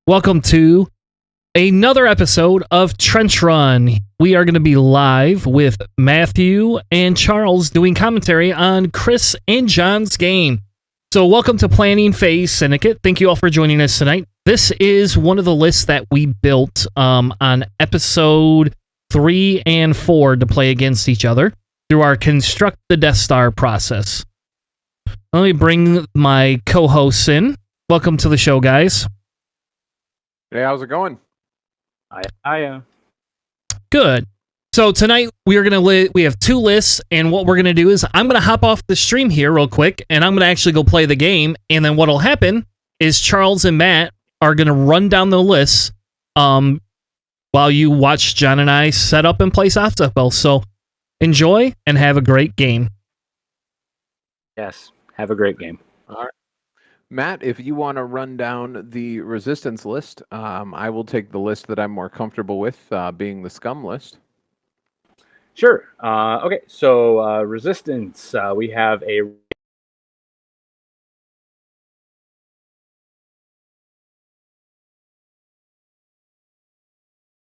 Welcome to another episode of Trench Run. We are going to be live with Matthew and Charles doing commentary on Chris and John's game. So welcome to Planning Phase Syndicate. Thank you all for joining us tonight. This is one of the lists that we built on episode 3 and 4 to play against each other through our Construct the Death Star process. Let me bring my co-hosts in. Welcome to the show, guys. Hey, how's it going? Hiya. Good. So tonight we are we have two lists, and what we're gonna do is I'm gonna hop off the stream here real quick, and I'm gonna actually go play the game. And then what'll happen is Charles and Matt are gonna run down the lists, while you watch John and I set up and play softball. So enjoy and have a great game. Yes, have a great game. All right. Matt, if you want to run down the resistance list, I will take the list that I'm more comfortable with, being the scum list. Sure. Okay, so resistance, we have a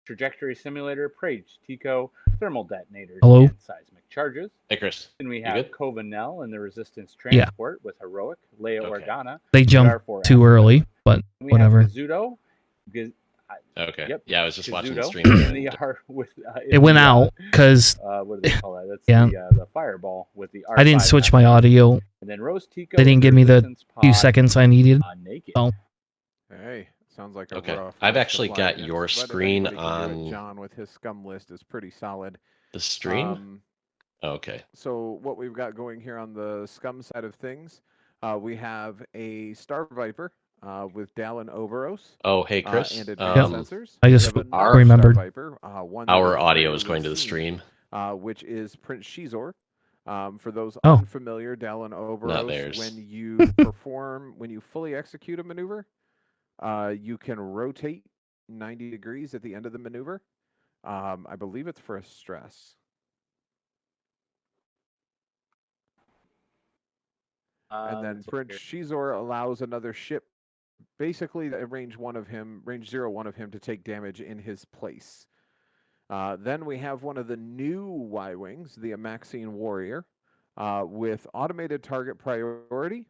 trajectory simulator, Prage, Tico, thermal detonators, Hello? and seismic charges. Hey, Chris. Then we You have good? Covanel and the resistance transport with heroic, Leia Okay. Organa. They jumped R4 too early, but We whatever. have Kazuto. Okay. Yep. Yeah, I was just watching the Kazuto, stream. and the R with It went out because what do they call that? That's Yeah. the fireball with the R5. I didn't switch my audio. And then Rose Tico. They didn't give me the few seconds I needed. Naked. Oh. Hey, sounds like a Okay. rough I've list actually to got play your against, but if screen anybody can do it, on John with his scum list is pretty solid. the stream. Okay. So what we've got going here on the scum side of things, we have a Star Viper with Dallin Overos. Oh, hey, Chris. And advanced Yep. sensors. I We just have another Our- remembered. Star Viper, one that Our is audio is rarely going to the seen, stream. which is Prince Shizor. For those Oh. unfamiliar, Dallin Overos, theirs. when you when you fully execute a maneuver, you can rotate 90 degrees at the end of the maneuver. I believe it's for a stress. And then Prince Shizor allows another ship, basically at range 0 1 of him, to take damage in his place. Then we have one of the new Y-Wings, the Amaxian Warrior, with automated target priority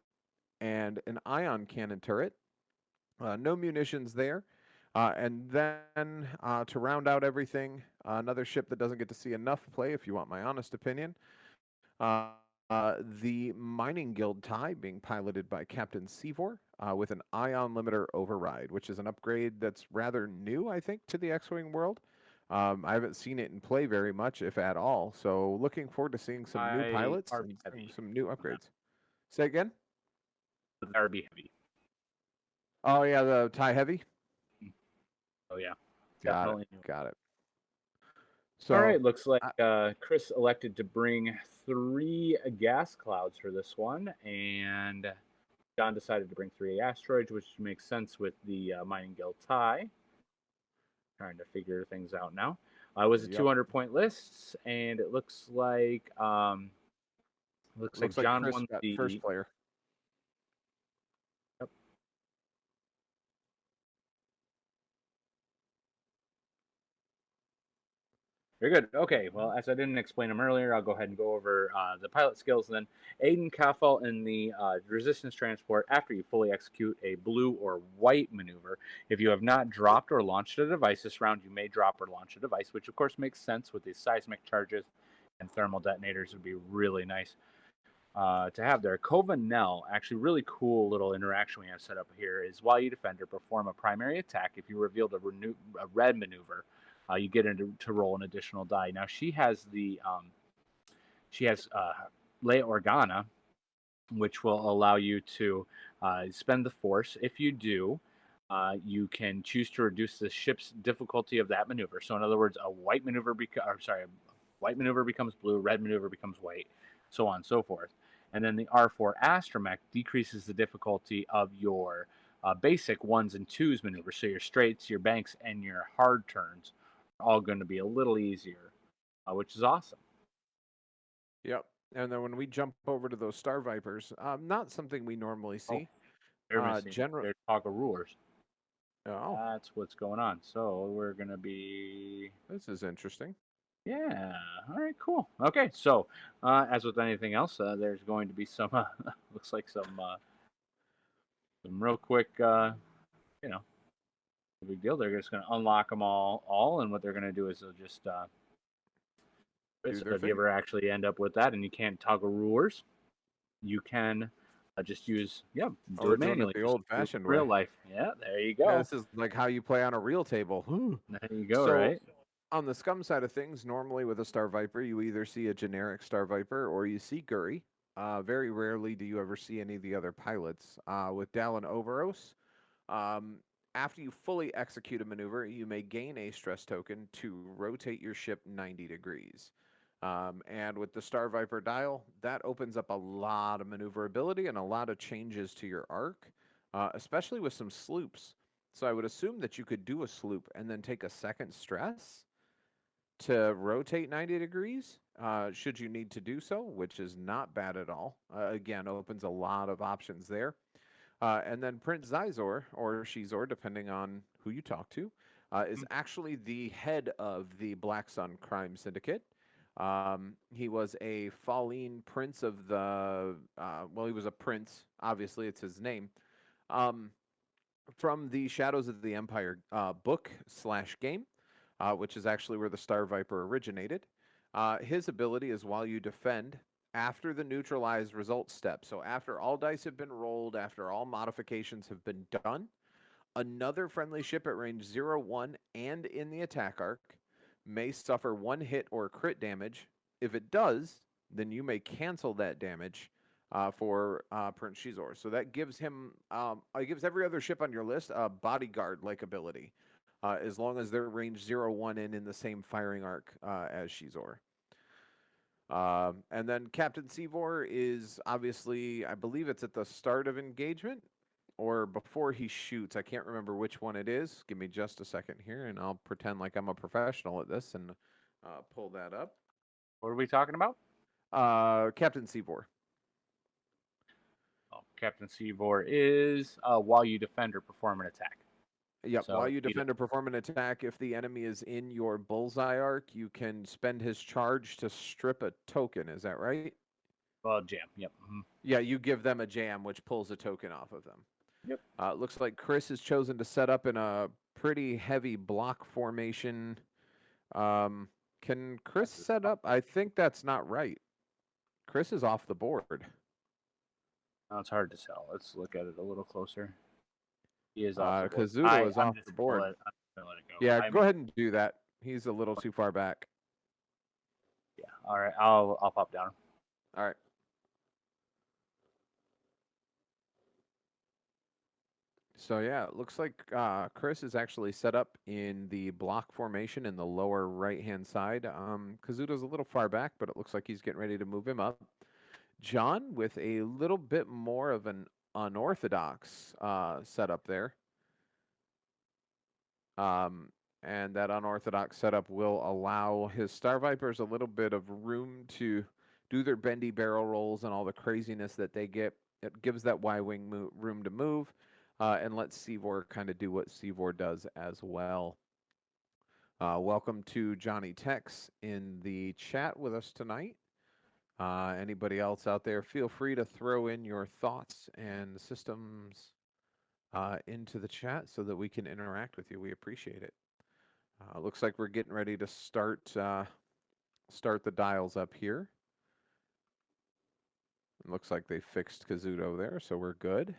and an ion cannon turret. No munitions there. And then to round out everything, another ship that doesn't get to see enough play, if you want my honest opinion, the Mining Guild TIE being piloted by Captain Seavor with an ion limiter override, which is an upgrade that's rather new, I think, to the X-Wing world. I haven't seen it in play very much, if at all. So looking forward to seeing some new pilots, and some new upgrades. Say again? The RB heavy. Oh yeah, the TIE Heavy. Oh yeah. Got Definitely. it. Got it. So All right, looks like Chris elected to bring 3 gas clouds for this one, and John decided to bring 3 asteroids, which makes sense with the Mining Guild tie. Trying to figure things out now. It was a 200-point list, and it looks like John Chris won got the first player. Yep. Very good. Okay, well, as I didn't explain them earlier, I'll go ahead and go over the pilot skills then. Aiden Kaffel in the resistance transport after you fully execute a blue or white maneuver. If you have not dropped or launched a device this round, you may drop or launch a device, which of course makes sense with these seismic charges and thermal detonators. Would be really nice to have there. Covanel, actually really cool little interaction we have set up here is while you defend or perform a primary attack, if you revealed a red maneuver, you get to roll an additional die. Now she has Leia Organa, which will allow you to spend the force. If you do, you can choose to reduce the ship's difficulty of that maneuver. So in other words, a white maneuver becomes blue, red maneuver becomes white, so on and so forth. And then the R4 astromech decreases the difficulty of your basic 1s and 2s maneuvers. So your straights, your banks, and your hard turns all going to be a little easier, which is awesome. Yep. And then when we jump over to those Star Vipers, not something we normally see. They're toggle rulers. Oh. That's what's going on. So we're going to be... This is interesting. Yeah. All right, cool. Okay, so as with anything else, there's going to be some, looks like some real quick, no big deal. They're just going to unlock them all, and what they're going to do is they'll just, so if you ever actually end up with that and you can't toggle rulers, you can just use, do it manually. The old-fashioned real way. Life. Yeah, there you go. Yeah, this is like how you play on a real table. There you go, So, right? on the Scum side of things, normally with a Star Viper, you either see a generic Star Viper or you see Guri. Very rarely do you ever see any of the other pilots. With Dallin Overos, after you fully execute a maneuver, you may gain a stress token to rotate your ship 90 degrees. And with the Star Viper dial, that opens up a lot of maneuverability and a lot of changes to your arc, especially with some sloops. So I would assume that you could do a sloop and then take a second stress to rotate 90 degrees, should you need to do so, which is not bad at all. Again, opens a lot of options there. And then Prince Zizor, or Shizor, depending on who you talk to, is actually the head of the Black Sun Crime Syndicate. He was a Fallen prince of the, he was a prince, obviously it's his name, from the Shadows of the Empire book/game, which is actually where the Star Viper originated. His ability is while you defend, after the neutralized result step, so after all dice have been rolled, after all modifications have been done, another friendly ship at range 0-1 and in the attack arc may suffer 1 hit or crit damage. If it does, then you may cancel that damage for Prince Shizor. So that gives him, it gives every other ship on your list a bodyguard-like ability, as long as they're range 0-1 and in the same firing arc as Shizor. And then Captain Seevor is obviously, I believe it's at the start of engagement or before he shoots. I can't remember which one it is. Give me just a second here, and I'll pretend like I'm a professional at this and pull that up. What are we talking about? Captain Seevor. Oh, Captain Seevor is while you defend or perform an attack. Yep, so while you defend or perform an attack, if the enemy is in your bullseye arc, you can spend his charge to strip a token. Is that right? Well, jam, yep. Mm-hmm. Yeah, you give them a jam, which pulls a token off of them. Yep. Looks like Chris has chosen to set up in a pretty heavy block formation. Can Chris set up? I think that's not right. Chris is off the board. No, it's hard to tell. Let's look at it a little closer. He is off the board. Kazuto is off the board. I'm gonna let it go. Yeah, go ahead and do that. He's a little too far back. Yeah. All right. I'll pop down. All right. So yeah, it looks like Chris is actually set up in the block formation in the lower right-hand side. Kazuto's a little far back, but it looks like he's getting ready to move him up. John with a little bit more of an unorthodox setup there. And that unorthodox setup will allow his Star Vipers a little bit of room to do their bendy barrel rolls and all the craziness that they get. It gives that Y-wing room to move. And let Seevor kind of do what Seevor does as well. Welcome to Johnny Tex in the chat with us tonight. Anybody else out there, feel free to throw in your thoughts and systems into the chat so that we can interact with you. We appreciate it. Looks like we're getting ready to start the dials up here. It looks like they fixed Kazuto there, so we're good.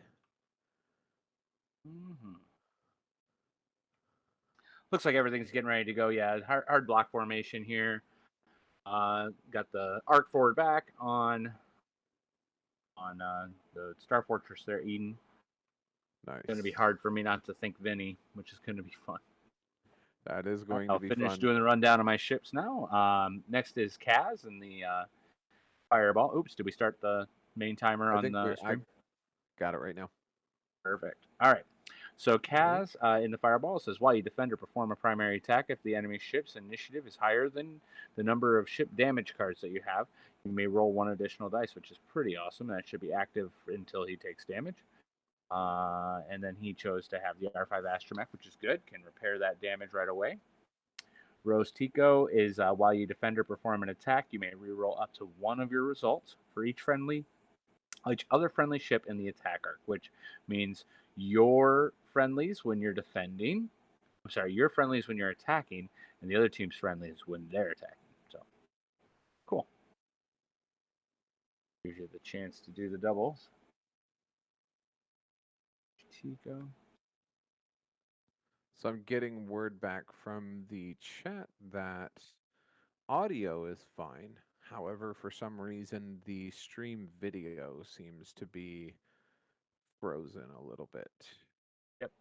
Mm-hmm. Looks like everything's getting ready to go. Yeah, hard block formation here. Got the arc forward back on the Star Fortress there, Eden. Nice. It's going to be hard for me not to think Vinny, which is going to be fun. That is going to be fun. I'll finish doing the rundown of my ships now. Next is Kaz and the Fireball. Oops, did we start the main timer on the stream? I got it right now. Perfect. All right. So Kaz in the Fireball says, while you defend or perform a primary attack, if the enemy ship's initiative is higher than the number of ship damage cards that you have, you may roll 1 additional dice, which is pretty awesome. That should be active until he takes damage. And then he chose to have the R5 Astromech, which is good. Can repair that damage right away. Rose Tico is while you defend or perform an attack, you may reroll up to one of your results for each other friendly ship in the attack arc, which means your friendlies when you're defending. I'm sorry, your friendlies when you're attacking, and the other team's friendlies when they're attacking. So, cool. Gives you the chance to do the doubles. Tico. So I'm getting word back from the chat that audio is fine. However, for some reason, the stream video seems to be frozen a little bit. Yep.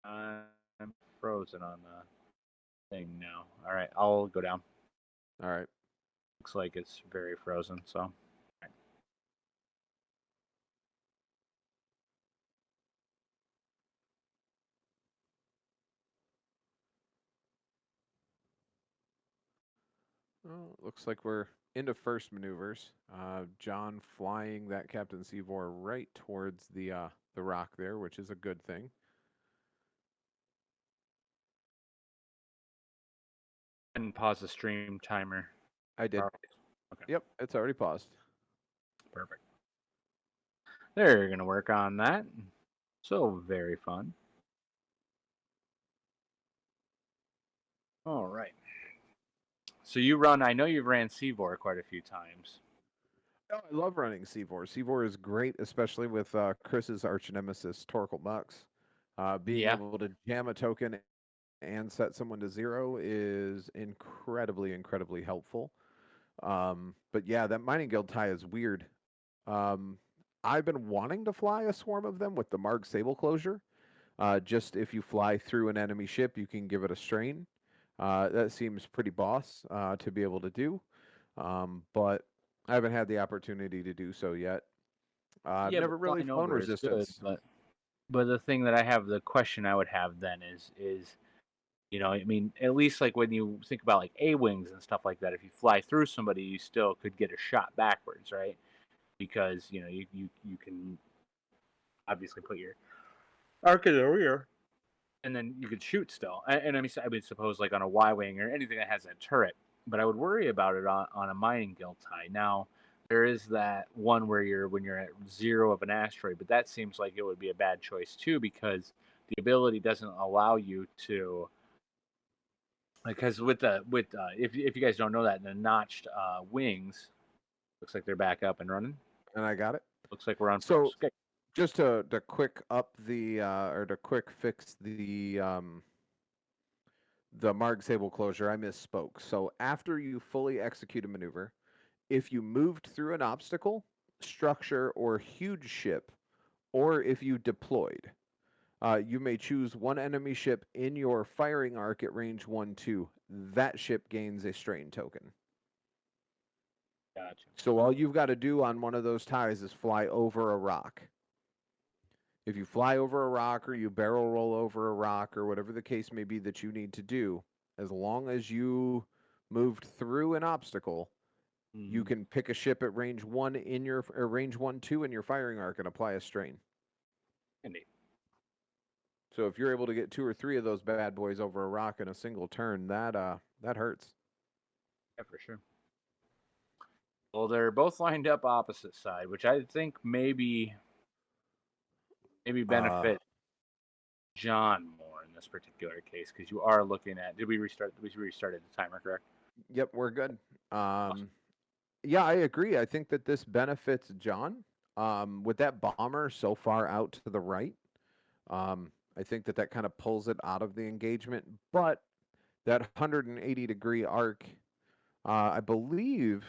I'm frozen on the thing now. All right, I'll go down. All right. Looks like it's very frozen, so. Well, looks like we're into first maneuvers. John flying that Captain Seavor right towards the rock there, which is a good thing. And pause the stream timer. I did. Okay. Yep, it's already paused. Perfect. They're going to work on that. So very fun. All right. So you run, I know you've ran Seavor quite a few times. Oh, I love running Seavor. Seavor is great, especially with Chris's arch nemesis, Torkel Mux. Being able to jam a token and set someone to 0 is incredibly, incredibly helpful. But yeah, that Mining Guild tie is weird. I've been wanting to fly a swarm of them with the Marg Sable closure. Just if you fly through an enemy ship, you can give it a strain. That seems pretty boss to be able to do. But I haven't had the opportunity to do so yet. I've never really flown resistance. Good, but the thing that I have, the question I would have then is, you know, I mean, at least like when you think about like A-wings and stuff like that, if you fly through somebody, you still could get a shot backwards, right? Because, you know, you can obviously put your arc in the rear, and then you could shoot still. And I mean, suppose like on a Y-wing or anything that has a turret, but I would worry about it on a mining guild tie. Now, there is that one where when you're at 0 of an asteroid, but that seems like it would be a bad choice too, because the ability doesn't allow you to, because if you guys don't know that, the notched wings, looks like they're back up and running. And I got it. Looks like we're on. So just to quick up the or to quick fix the Marg Sable closure, I misspoke. So after you fully execute a maneuver, if you moved through an obstacle, structure, or huge ship, or if you deployed, you may choose one enemy ship in your firing arc at range 1-2. That ship gains a strain token. Gotcha. So all you've got to do on one of those ties is fly over a rock. If you fly over a rock or you barrel roll over a rock or whatever the case may be that you need to do, as long as you moved through an obstacle, you can pick a ship at range 1 in your or range 1-2 in your firing arc and apply a strain. Indeed. So if you're able to get 2 or 3 of those bad boys over a rock in a single turn, that hurts. Yeah, for sure. Well, they're both lined up opposite side, which I think maybe benefit John more in this particular case, because you are looking at. We restarted the timer, correct? Yep, we're good. Awesome. Yeah, I agree. I think that this benefits John. With that bomber so far out to the right, I think that kind of pulls it out of the engagement. But that 180-degree arc, I believe,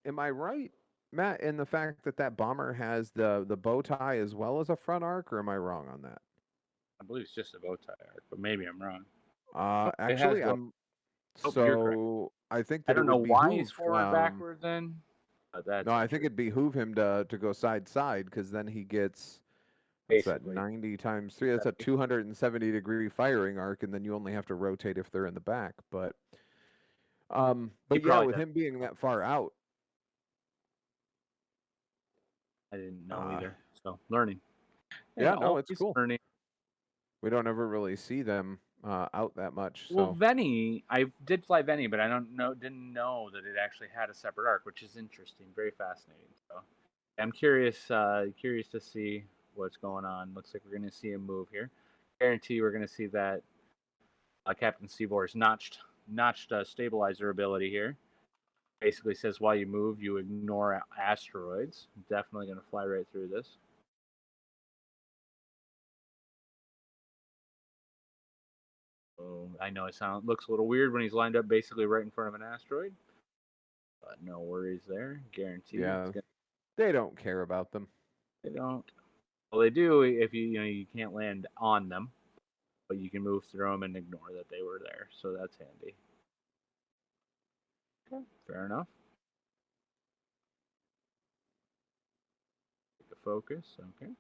am I right, Matt, in the fact that bomber has the bow tie as well as a front arc, or am I wrong on that? I believe it's just a bow tie arc, but maybe I'm wrong. Actually, I'm. So I think that I don't know why he's forward backward then. No, I think it'd behoove him to go side because then he gets what's that 90 times 3. That's a 270-degree firing arc, and then you only have to rotate if they're in the back. But yeah, with him being that far out, I didn't know either. So learning. Yeah, no, it's cool. Learning. We don't ever really see them out that much. Well, So Veni, I did fly Veni, but I didn't know that it actually had a separate arc, which is interesting, very fascinating. So I'm curious to see what's going on. Looks like we're going to see a move here. Guarantee we're going to see that Captain Seabor's notched stabilizer ability here. Basically says while you move, you ignore asteroids. Definitely going to fly right through this. Oh, I know it looks a little weird when he's lined up basically right in front of an asteroid. But no worries there. Guaranteed. yeah, they don't care about them. They don't. Well, they do if you can't land on them, but you can move through them and ignore that they were there. So that's handy. Okay, fair enough. Take a focus. Okay.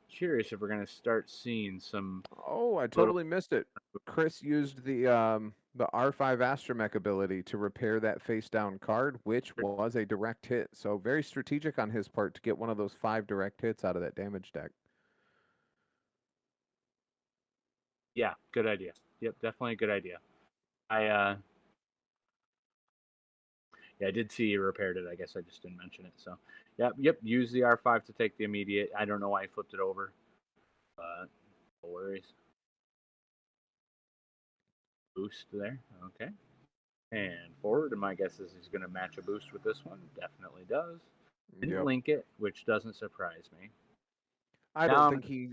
Curious if we're gonna start seeing some. Oh, I totally missed it. Chris used the R5 Astromech ability to repair that face down card, which was a direct hit. So very strategic on his part to get one of those 5 direct hits out of that damage deck. Yeah, good idea. Yep, definitely a good idea. I did see you repaired it. I guess I just didn't mention it. So, yep. Use the R5 to take the immediate. I don't know why he flipped it over, but no worries. Boost there. Okay. And forward, and my guess is he's going to match a boost with this one. Definitely does. Didn't link it, which doesn't surprise me. I don't think he's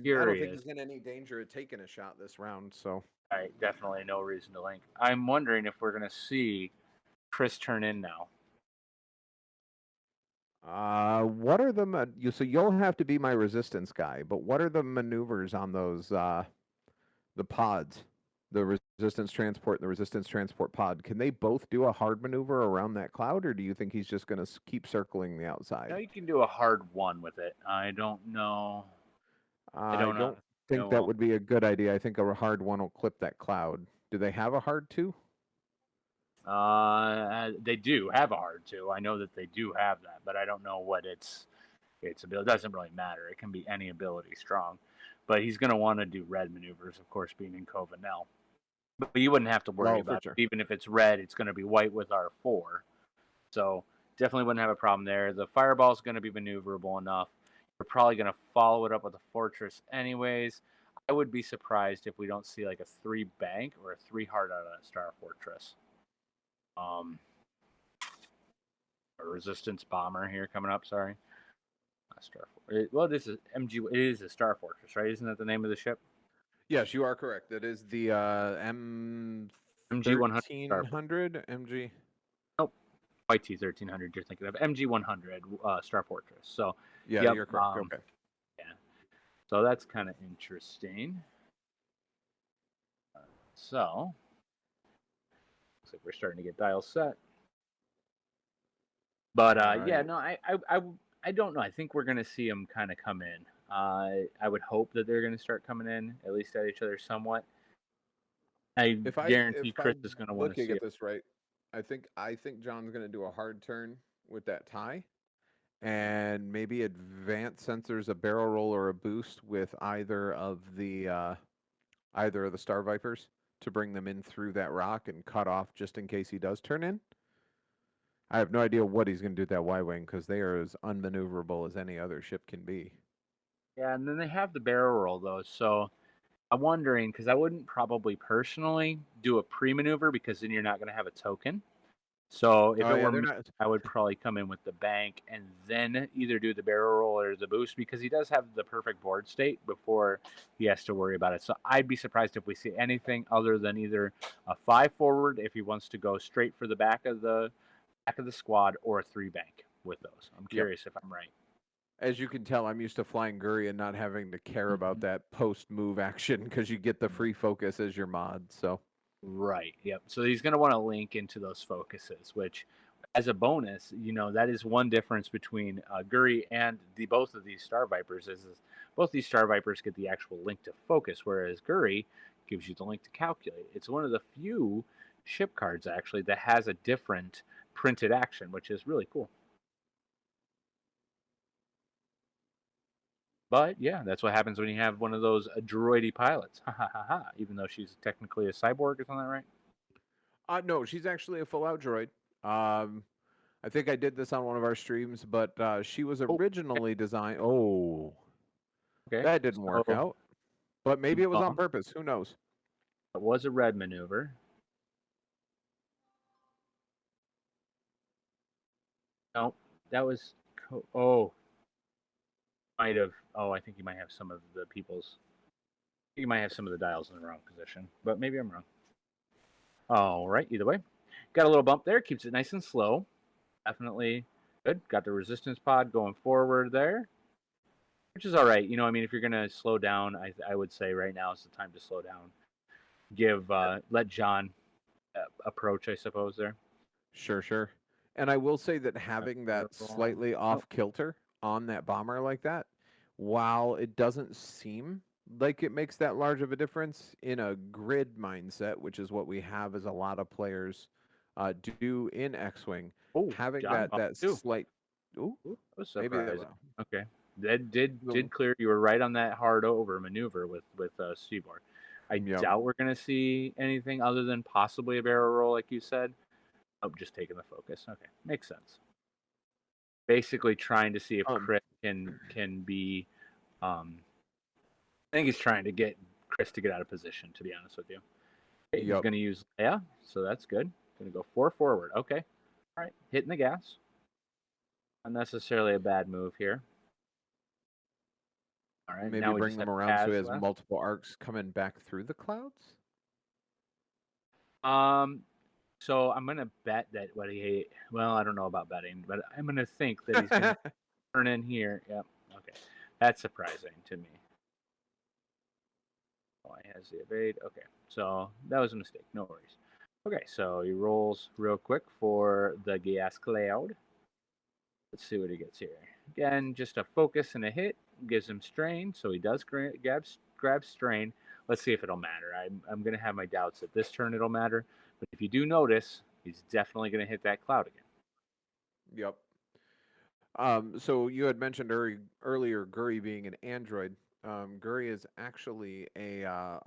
in any danger of taking a shot this round. So, definitely no reason to link. I'm wondering if we're going to see Chris turn in now. What are the so you'll have to be my resistance guy, but what are the maneuvers on those the pods, the resistance transport and the resistance transport pod? Can they both do a hard maneuver around that cloud, or do you think he's just going to keep circling the outside? No, you can do a hard one with it. I don't know. I don't think that would be a good idea. I think a hard one will clip that cloud. Do they have a hard 2? They do have a hard 2. I know that they do have that, but I don't know what its ability. It doesn't really matter. It can be any ability strong, but he's going to want to do red maneuvers, of course, being in Covenel. But you wouldn't have to worry about it. Even if it's red, it's going to be white with R4. So definitely wouldn't have a problem there. The fireball is going to be maneuverable enough. You're probably going to follow it up with a fortress anyways. I would be surprised if we don't see like a 3 bank or a 3 hard out of that Star Fortress. A resistance bomber here coming up. Sorry, well, this is MG. It is a Star Fortress, right? Isn't that the name of the ship? Yes, you are correct. It is the MG 100 MG. Nope, YT 1300. You're thinking of MG 100 Star Fortress. So yeah, you're correct. Okay. Yeah. So that's kind of interesting. So looks like we're starting to get dials set. But yeah, no, I don't know. I think we're going to see them kind of come in. I would hope that they're going to start coming in, at least at each other somewhat. I guarantee Chris is going to want to see get this right. I think John's going to do a hard turn with that tie, and maybe advanced sensors, a barrel roll or a boost with either of the Star Vipers to bring them in through that rock and cut off just in case he does turn in. I have no idea what he's going to do with that Y-Wing because they are as unmaneuverable as any other ship can be. Yeah, and then they have the barrel roll, though. So I'm wondering, because I wouldn't probably personally do a pre-maneuver because then you're not going to have a token. So if it were me, I would probably come in with the bank and then either do the barrel roll or the boost because he does have the perfect board state before he has to worry about it. So I'd be surprised if we see anything other than either a 5 forward if he wants to go straight for the back of the squad or a 3 bank with those. I'm curious if I'm right. As you can tell, I'm used to flying Guri and not having to care about that post-move action because you get the free focus as your mod. So. Right. Yep. So he's going to want to link into those focuses, which, as a bonus, that is one difference between Guri and both of these Star Vipers. Is both these Star Vipers get the actual link to focus, whereas Guri gives you the link to calculate. It's one of the few ship cards actually that has a different printed action, which is really cool. But yeah, that's what happens when you have one of those droidy pilots. Ha ha ha ha. Even though she's technically a cyborg, isn't that right? No, she's actually a full-out droid. I think I did this on one of our streams, but she was Oh, originally designed. Oh, okay. that didn't work So, out. But maybe it was on bump. purpose. Who knows? It was a red maneuver. No, that was. Oh, might have. Oh, I think you might have some of the people's. You might have some of the dials in the wrong position, but maybe I'm wrong. All right. Either way, got a little bump there. Keeps it nice and slow. Definitely good. Got the resistance pod going forward there, which is all right. I mean, if you're gonna slow down, I would say right now is the time to slow down. Let John approach, I suppose there. Sure. And I will say that having that slightly off kilter on that bomber like that, while it doesn't seem like it makes that large of a difference in a grid mindset, which is what we have as a lot of players do in X-Wing, having John that too. slight. Ooh, maybe that will. Okay, that did clear. You were right on that hard over maneuver with Seaborg. I doubt we're gonna see anything other than possibly a barrel roll, like you said. Oh, just taking the focus. Okay, makes sense. Basically, trying to see if Chris can be. I think he's trying to get Chris to get out of position. To be honest with you, okay, he's going to use Leia, so that's good. Going to go 4 forward. Okay, all right, hitting the gas. Not necessarily a bad move here. All right, maybe now we bring just them have around so he Kaz has left. multiple arcs coming back through the clouds. So I'm gonna bet that well, I don't know about betting, but I'm gonna think that he's gonna turn in here. Yep. Okay. That's surprising to me. Oh, he has the evade. Okay. So that was a mistake. No worries. Okay, so he rolls real quick for the gas cloud. Let's see what he gets here. Again, just a focus and a hit gives him strain, so he does grab strain. Let's see if it'll matter. I'm going to have my doubts that this turn it'll matter, but if you do notice, he's definitely going to hit that cloud again. Yep. So you had mentioned earlier Guri being an android. Guri is actually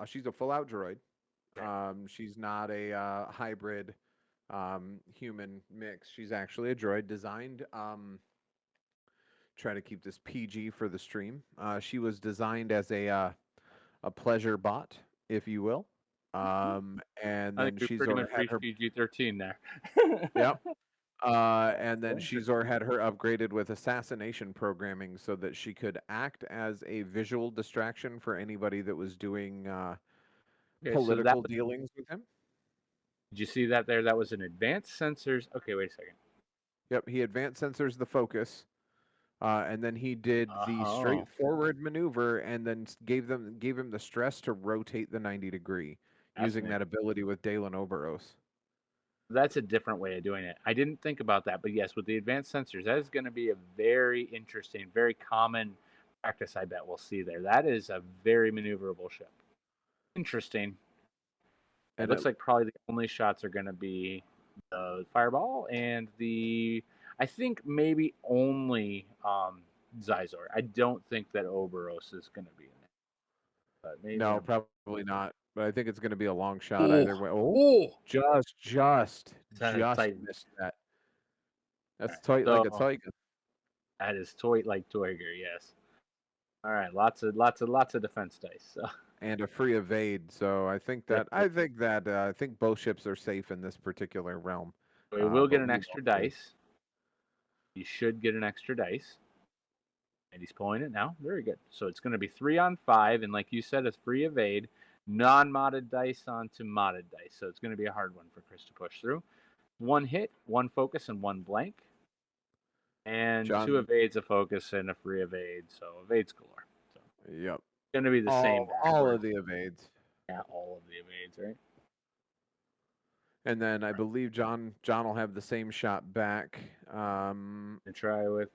she's a full-out droid. She's not a hybrid human mix. She's actually a droid designed. Try to keep this PG for the stream. She was designed as a pleasure bot, if you will. And then we pretty much reached PG-13 there. Yep. And then Shizor had her upgraded with assassination programming so that she could act as a visual distraction for anybody that was doing political dealings with him. Did you see that there? That was an advanced sensors. Okay, wait a second. Yep, he advanced sensors the focus, and then he did the straightforward maneuver, and then gave him the stress to rotate the 90-degree using that ability with Dalen Oberos. That's a different way of doing it. I didn't think about that, but yes, with the advanced sensors, that is going to be a very interesting, very common practice. I bet we'll see there. That is a very maneuverable ship. Interesting. It looks like probably the only shots are going to be the fireball and I think maybe only Zizor. I don't think that Oberos is going to be in there. But maybe no, probably not. But I think it's going to be a long shot either way. Just missed that. That's tight like a tiger. That is toy like Toiger, yes. All right, lots of defense dice. So. And a free evade. So I think both ships are safe in this particular realm. We will get an extra dice. You should get an extra dice. And he's pulling it now. Very good. So it's going to be 3 on 5, and like you said, a free evade, non-modded dice onto modded dice. So it's going to be a hard one for Chris to push through. 1 hit, 1 focus, and 1 blank. And 2 evades, a focus, and a free evade. So evades galore. So yep. It's going to be the same. All of the evades. Yeah, all of the evades, right? And then I believe John will have the same shot back. And try with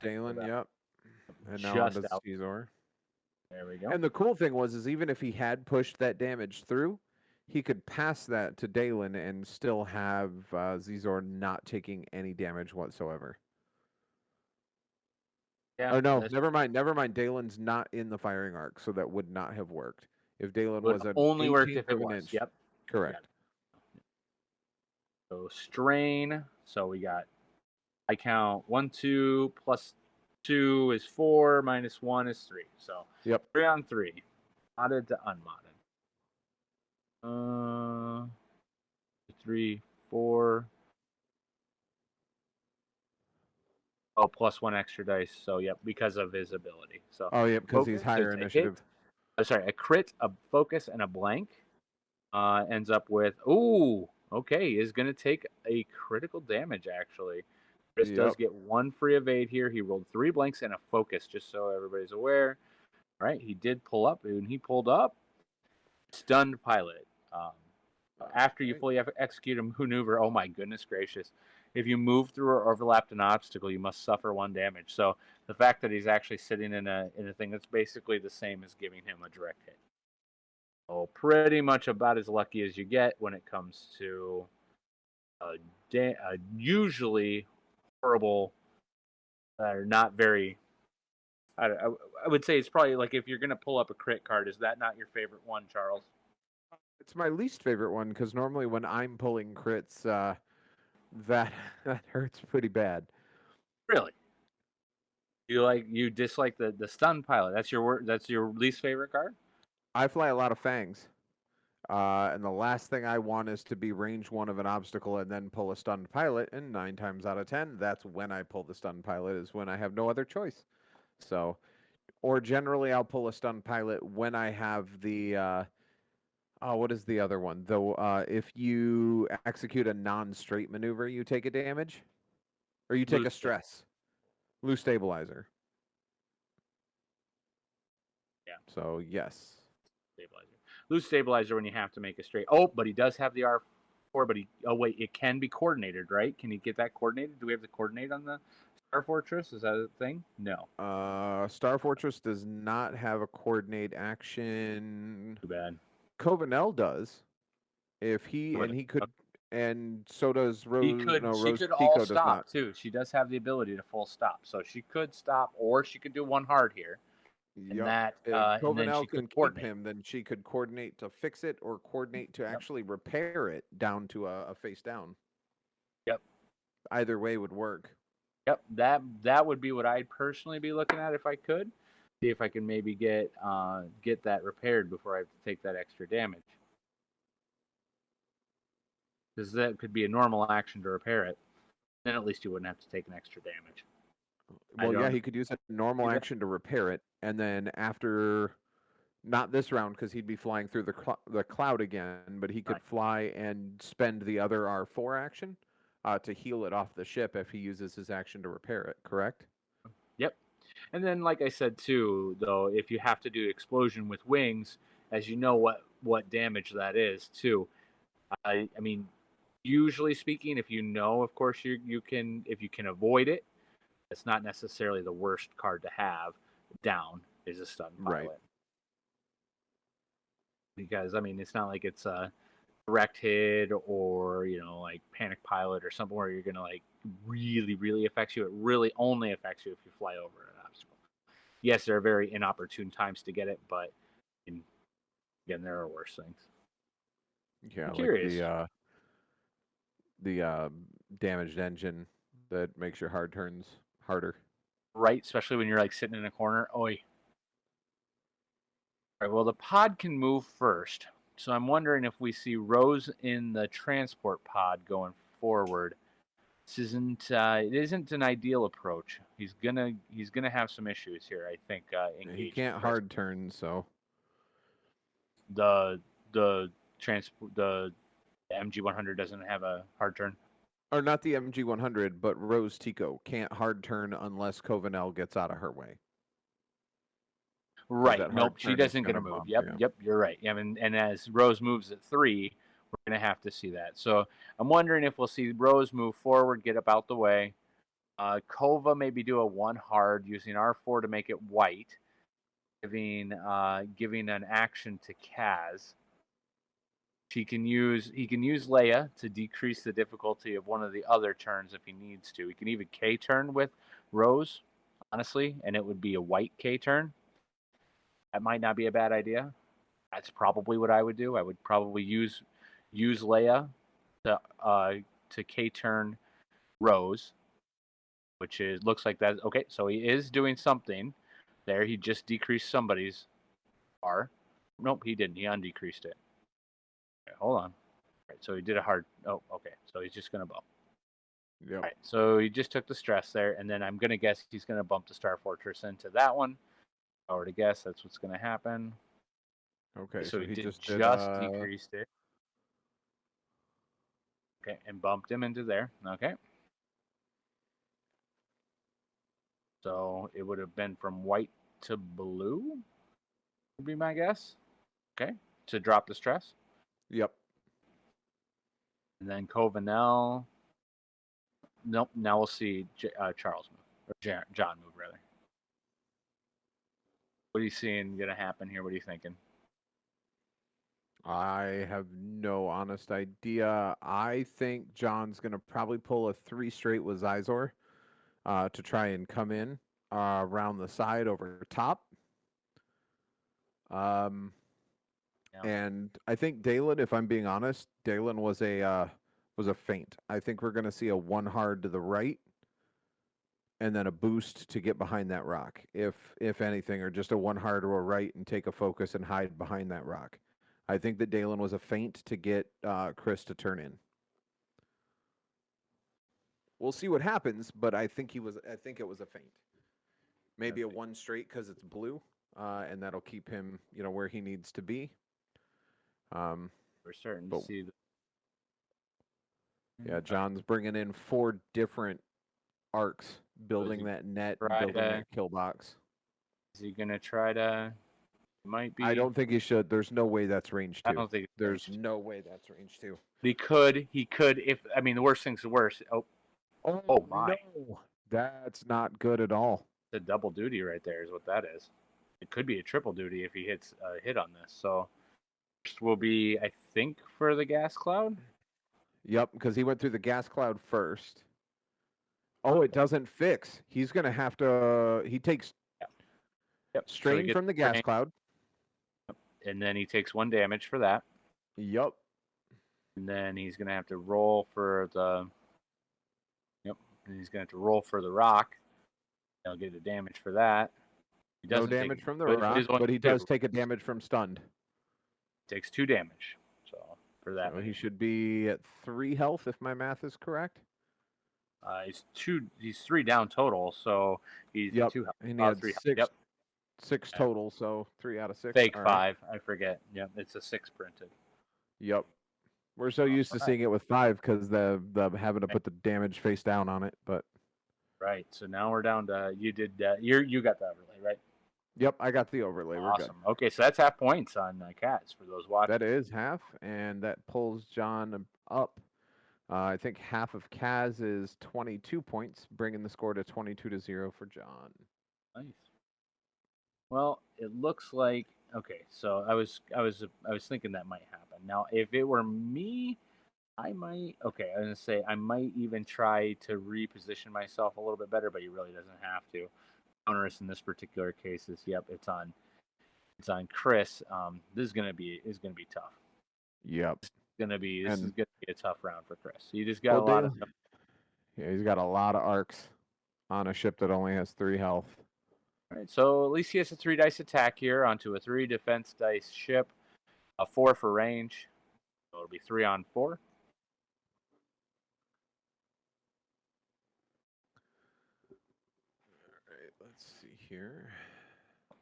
Dalen, yep. And now on to Caesar. There we go. And the cool thing was even if he had pushed that damage through, he could pass that to Dalen and still have Zizor not taking any damage whatsoever. Yeah. Oh no, never mind. Never mind. Dalen's not in the firing arc, so that would not have worked. If Dalen was an only worked 18th if it of an was. inch. Yep. Correct. So strain. So we got, I count 1, 2 plus 2 is 4 minus 1 is 3. So Yep. 3 on 3. Modded to unmodded. 3, 4. Oh, plus 1 extra dice. So yep, because of his ability. So Oh yeah, because he's higher initiative. A crit, a focus, and a blank. Ends up with, okay, is going to take a critical damage, actually. Chris does get 1 free evade here. He rolled 3 blanks and a focus, just so everybody's aware. All right, he did pull up, and he pulled up. Stunned pilot. After you fully execute a maneuver, oh my goodness gracious. If you move through or overlapped an obstacle, you must suffer 1 damage. So the fact that he's actually sitting in a thing that's basically the same as giving him a direct hit. Oh, pretty much about as lucky as you get when it comes to usually horrible, or not very. I would say it's probably like, if you're going to pull up a crit card, is that not your favorite one, Charles? It's my least favorite one, because normally when I'm pulling crits, that hurts pretty bad. Really? You dislike the stun pilot? That's your least favorite card? I fly a lot of fangs. And the last thing I want is to be range 1 of an obstacle and then pull a stunned pilot. And 9 times out of 10, that's when I pull the stunned pilot, is when I have no other choice. So, or generally I'll pull a stunned pilot when I have the, what is the other one? Though, if you execute a non-straight maneuver, you take a damage, or you take a stress. Loose stabilizer. Yeah. So yes. Stabilizer. Loose stabilizer when you have to make a straight. Oh, but he does have the R4, but it can be coordinated, right? Can he get that coordinated? Do we have the coordinate on the Star Fortress? Is that a thing? No. Star Fortress does not have a coordinate action. Too bad. Covenel does. If he could, and so does Rose. He could. No, she Rose could Tico all does stop not. too. She does have the ability to full stop, so she could stop, or she could do 1 hard here. And that, If and then Covenel she can could keep coordinate. him, then she could coordinate to fix it, or coordinate to actually repair it down to a face down. Yep. Either way would work. Yep. That would be what I'd personally be looking at if I could. See if I can maybe get that repaired before I have to take that extra damage. Because that could be a normal action to repair it. Then at least you wouldn't have to take an extra damage. Well, yeah, he could use a normal action to repair it, and then after, not this round because he'd be flying through the cloud again, but he could fly and spend the other R4 action to heal it off the ship if he uses his action to repair it, correct? Yep. And then, like I said too, though, if you have to do explosion with wings, as you know what damage that is too. I mean, usually speaking, if you know, of course, you can, if you can avoid it, it's not necessarily the worst card to have down is a stun pilot. Right. Because I mean, it's not like it's a direct hit or like panic pilot or something where you're gonna like really affects you. It really only affects you if you fly over an obstacle. Yes, there are very inopportune times to get it, but again, there are worse things. Yeah, I'm curious. like the damaged engine that makes your hard turns harder. Right, especially when you're like sitting in a corner. Oi. All right, well, the pod can move first, so I'm wondering if we see Rose in the transport pod going forward. It isn't an ideal approach. He's gonna have some issues here, I think. He can't hard turn, so the MG100 doesn't have a hard turn. Or not the MG100, but Rose Tico can't hard turn unless Covenel gets out of her way. Right. Nope, she doesn't get a move. Yep, you're right. Yeah, and as Rose moves at 3, we're going to have to see that. So I'm wondering if we'll see Rose move forward, get up out the way. Kova maybe do a 1 hard using R4 to make it white, giving an action to Kaz. He can use Leia to decrease the difficulty of one of the other turns if he needs to. He can even K turn with Rose honestly, and it would be a white K turn. That might not be a bad idea. That's probably what I would do. I would probably use Leia to K turn Rose, which is looks like that. Okay, so he is doing something there. He just decreased somebody's bar. Nope, he didn't. He undecreased it. Okay, hold on. Right, so he did a hard. Oh, okay. So he's just gonna bump. Yep. All right. So he just took the stress there, and then I'm gonna guess he's gonna bump the Star Fortress into that one. If I were to guess, that's what's gonna happen. Okay. So he just decreased it. Okay, and bumped him into there. Okay. So it would have been from white to blue, would be my guess. Okay, to drop the stress. Yep. And then Covenel. Nope. Now we'll see Charles move or John move rather. What are you seeing gonna happen here? What are you thinking? I have no honest idea. I think John's gonna probably pull a 3 straight with Zizor to try and come in around the side over top. And I think Dalen, if I'm being honest, Dalen was a feint. I think we're gonna see a 1 hard to the right, and then a boost to get behind that rock, if anything, or just a 1 hard or a right and take a focus and hide behind that rock. I think that Dalen was a feint to get Chris to turn in. We'll see what happens, but I think it was a feint. Maybe a 1 straight because it's blue, and that'll keep him, where he needs to be. We're starting to see. Yeah, John's bringing in 4 different arcs, building that net, and building that kill box. Is he gonna try to? Might be. I don't think he should. There's no way that's range 2. I don't think there's no way that's range 2. He could. If the worst thing's the worst. Oh my! No. That's not good at all. The double duty right there is what that is. It could be a triple duty if he hits a hit on this. So first will be, I think, for the gas cloud. Yep, because he went through the gas cloud first. Oh, it doesn't fix. He's gonna have to. He takes strain from the gas cloud, and then he takes 1 damage for that. Yep. And then he's gonna have to roll for the. Yep. And he's gonna have to roll for the rock. He'll get a damage for that. He doesn't no damage from the rock, but he does take a damage from stunned. Takes 2 damage. So for that, so he should be at 3 health if my math is correct. He's 3 down total, so he's 2 health. And he had 6 total, so 3 out of 6. Fake 5, I forget. Yep, it's a 6 printed. Yep. We're so used to seeing it with 5 because the having to put the damage face down on it, but. Right. So now we're down to you got the overlay, right? Yep, I got the overlay. Awesome. We're good. Okay, so that's half points on Cats for those watching. That is half, and that pulls John up. I think half of Kaz is 22 points, bringing the score to 22-0 for John. Nice. Well, it looks like okay. So I was thinking that might happen. Now, if it were me, I might. Okay, I'm gonna say I might even try to reposition myself a little bit better, but he really doesn't have to. Onerous in this particular case is it's on Chris. This is gonna be tough. Yep. This is gonna be a tough round for Chris. You just got a lot of. Yeah, he's got a lot of arcs on a ship that only has 3 health. All right, so at least he has a 3 dice attack here onto a 3 defense dice ship, a 4 for range. So it'll be 3 on 4. All right, let's see here.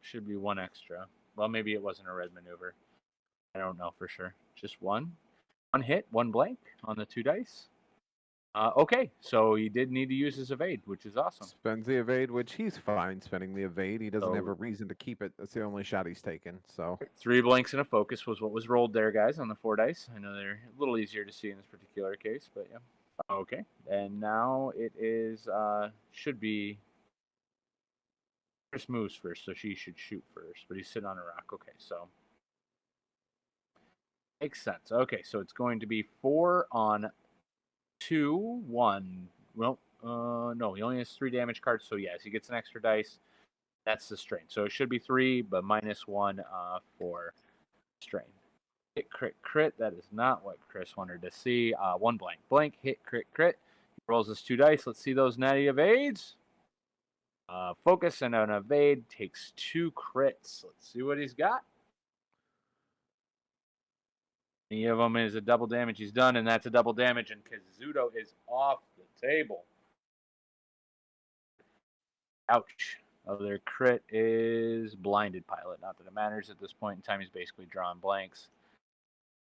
Should be 1 extra. Well, maybe it wasn't a red maneuver. I don't know for sure. Just 1. 1 hit, 1 blank on the 2 dice. Okay, so he did need to use his evade, which is awesome. Spends the evade, which he's fine spending the evade. He doesn't have a reason to keep it. That's the only shot he's taken. So 3 blanks and a focus was what was rolled there, guys, on the 4 dice. I know they're a little easier to see in this particular case, but yeah. Okay, and now it is should be Chris moves first, so she should shoot first, but he's sitting on a rock. Okay, so makes sense. Okay, so it's going to be 4 on 2, 1. Well, No, he only has 3 damage cards, so yes, he gets an extra dice. That's the strain. So it should be 3, but -1 for strain. Hit, crit, crit. That is not what Chris wanted to see. 1 blank. Blank, hit, crit, crit. He rolls his 2 dice. Let's see those natty evades. Focus and an evade takes 2 crits. Let's see what he's got. Any of them is a double damage. He's done, and that's a double damage, and Kazuto is off the table. Ouch. Other crit is Blinded Pilot. Not that it matters at this point in time. He's basically drawing blanks.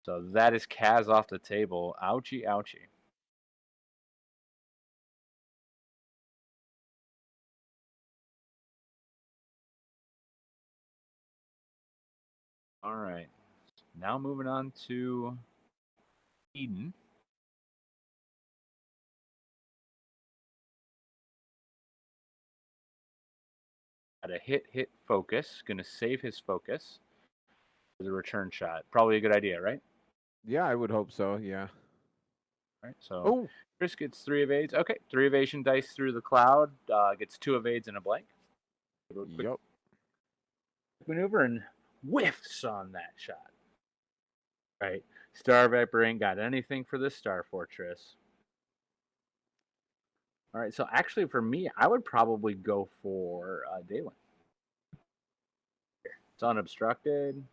So that is Kaz off the table. Ouchie, ouchie. All right. Now moving on to Eden. Got a hit, focus. Going to save his focus for the return shot. Probably a good idea, right? Yeah, I would hope so, yeah. All right, so Chris gets 3 evades. Okay, 3 evasion dice through the cloud. Gets 2 evades and a blank. Yep. Maneuver and whiffs on that shot. Right. Star Viper ain't got anything for this Star Fortress. All right, so actually for me, I would probably go for Dalen. It's unobstructed.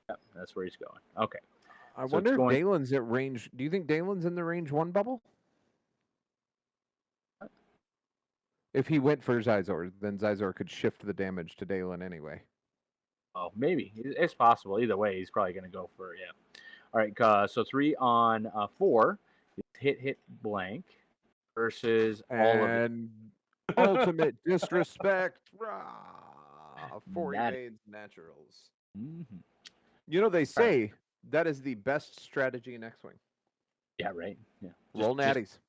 Yep, that's where he's going. Okay. I wonder if Dalen's at range. Do you think Dalen's in the range 1 bubble? What? If he went for Zizor, then Zizor could shift the damage to Dalen anyway. Oh, maybe. It's possible. Either way, he's probably going to go for, yeah. All right, so 3 on 4. Hit, blank versus all of it. And ultimate disrespect. 4 evades naturals. Mm-hmm. You know, they say that is the best strategy in X-Wing. Yeah, right. Yeah. Roll natties.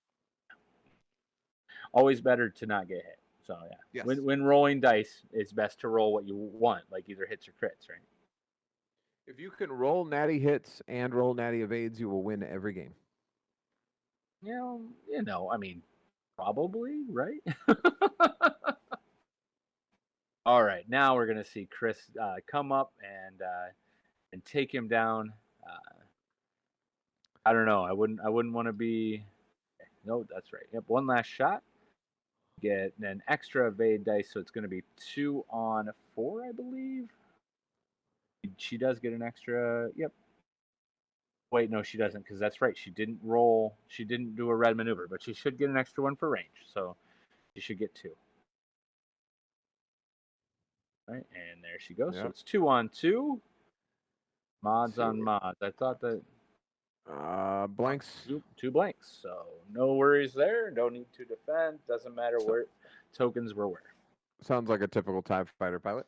Always better to not get hit. So, yeah. Yes. When rolling dice, it's best to roll what you want, like either hits or crits, right? If you can roll natty hits and roll natty evades, you will win every game. I mean, probably, right? All right, now we're gonna see Chris come up and take him down. I don't know. I wouldn't want to be. No, that's right. Yep, 1 last shot. Get an extra evade dice, so it's going to be 2 on 4, I believe. She does get an extra. Yep. Wait, no, she doesn't, because that's right. She didn't roll. She didn't do a red maneuver, but she should get an extra 1 for range, so she should get 2. All right, and there she goes. Yep. So it's 2 on 2. Mods on mods. I thought that. Blanks. 2 blanks. So no worries there. No need to defend. Doesn't matter where tokens were where. Sounds like a typical TIE fighter pilot.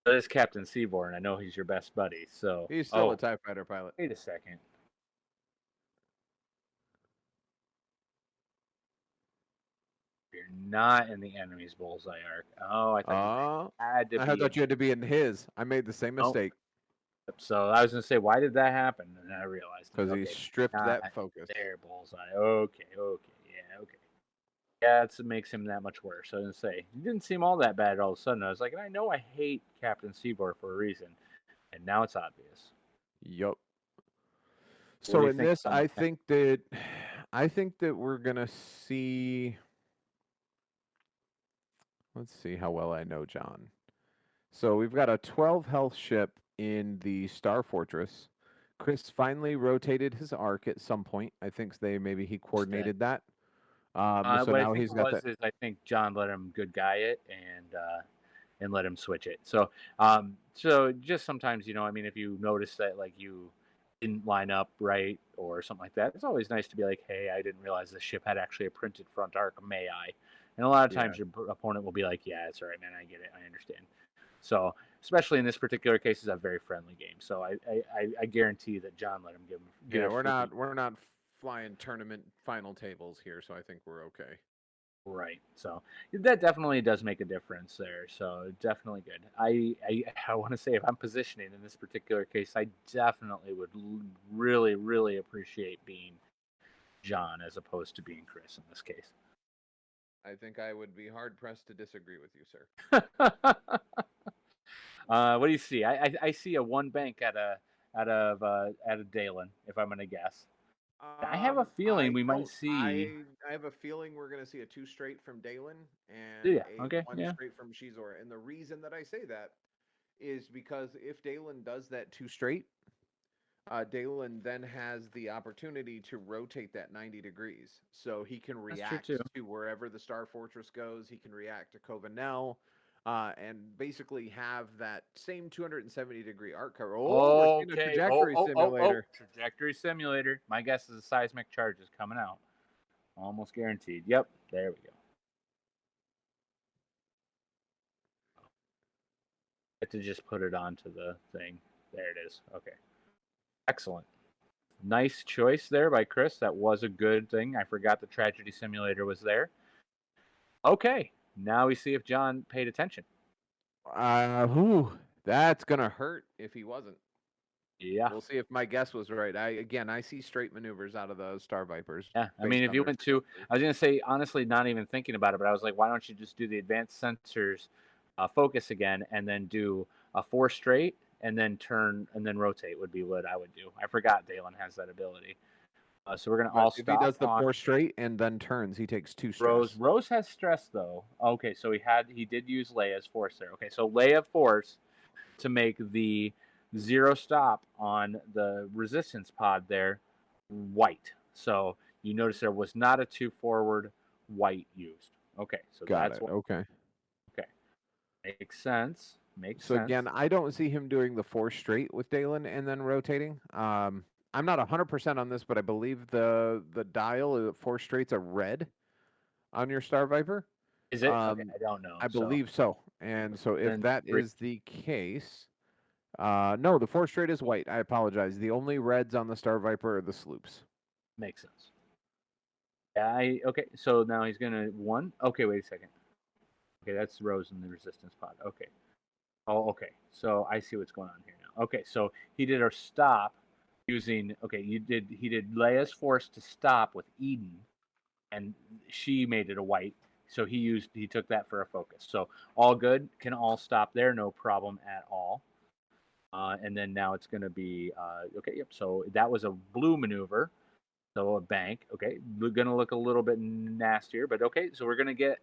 That is Captain Seaborn. I know he's your best buddy. So he's still a TIE fighter pilot. Wait a second. You're not in the enemy's bullseye arc. Oh, I thought I thought you had to be in his. I made the same mistake. So I was going to say, why did that happen? And I realized. Because he stripped that focus. There, bullseye. Okay. Yeah, okay. Yeah, it makes him that much worse. I was going to say, he didn't seem all that bad all of a sudden. I was like, I know I hate Captain Seaborn for a reason. And now it's obvious. Yup. So in this, I think that we're going to see... Let's see how well I know John. So we've got a 12 health ship in the Star Fortress. Chris finally rotated his arc at some point. I think he coordinated that. So now he's got that. I think John let him good guy it and let him switch it. So so just sometimes, if you notice that like you didn't line up right or something like that, it's always nice to be like, hey, I didn't realize the ship had actually a printed front arc. May I? And a lot of times your opponent will be like, yeah, it's all right, man. I get it. I understand. So, especially in this particular case, it's a very friendly game. So I guarantee that John let him give him. We're not flying tournament final tables here, so I think we're okay. Right. So that definitely does make a difference there. So definitely good. I want to say if I'm positioning in this particular case, I definitely would really, really appreciate being John as opposed to being Chris in this case. I think I would be hard pressed to disagree with you, sir. What do you see? I see a one bank out of Dalen, if I'm gonna guess. I have a feeling we might see. I have a feeling we're going to see a 2 straight from Dalen and Yeah. a Okay. 1 Yeah. straight from Shizor. And the reason that I say that is because if Dalen does that 2 straight, Dalen then has the opportunity to rotate that 90 degrees. So he can react to wherever the Star Fortress goes. He can react to Covanel. And basically have that same 270-degree arc cover. Oh, we're seeing a trajectory simulator. Trajectory simulator. My guess is a seismic charge is coming out. Almost guaranteed. Yep, there we go. I have to just put it onto the thing. There it is. Okay. Excellent. Nice choice there by Chris. That was a good thing. I forgot the tragedy simulator was there. Okay. Now we see if John paid attention. That's gonna hurt if he wasn't. Yeah. We'll see if my guess was right. I see straight maneuvers out of those Star Vipers. Yeah. I mean, if you went to, I was gonna say honestly, not even thinking about it, but I was like, why don't you just do the advanced sensors focus again, and then do a 4 straight, and then turn, and then rotate would be what I would do. I forgot Dalen has that ability. So we're gonna all stop. If he does the 4 straight and then turns, he takes 2 stress. Rose has stress though. Okay, so he did use Leia's force there. Okay, so Leia force to make the 0 stop on the resistance pod there white. So you notice there was not a 2 forward white used. Okay, so that's what. Okay. Okay, makes sense. So again, I don't see him doing the 4 straight with Dalen and then rotating. I'm not 100% on this, but I believe the dial 4 straights are red on your Star Viper. Is it? Okay, I don't know. I believe so. And so if that is the case, no, the 4 straight is white. I apologize. The only reds on the Star Viper are the sloops. Makes sense. Yeah. Okay. So now he's gonna 1. Okay. Wait a second. Okay, that's Rose in the resistance pod. Okay. Oh, okay. So I see what's going on here now. Okay, so he did a stop using. Okay, he did Leia's force to stop with Eden, and she made it a white. So he took that for a focus. So all good. Can all stop there. No problem at all. And then now it's going to be okay. Yep. So that was a blue maneuver. So a bank. Okay, we're going to look a little bit nastier, but okay. So we're going to get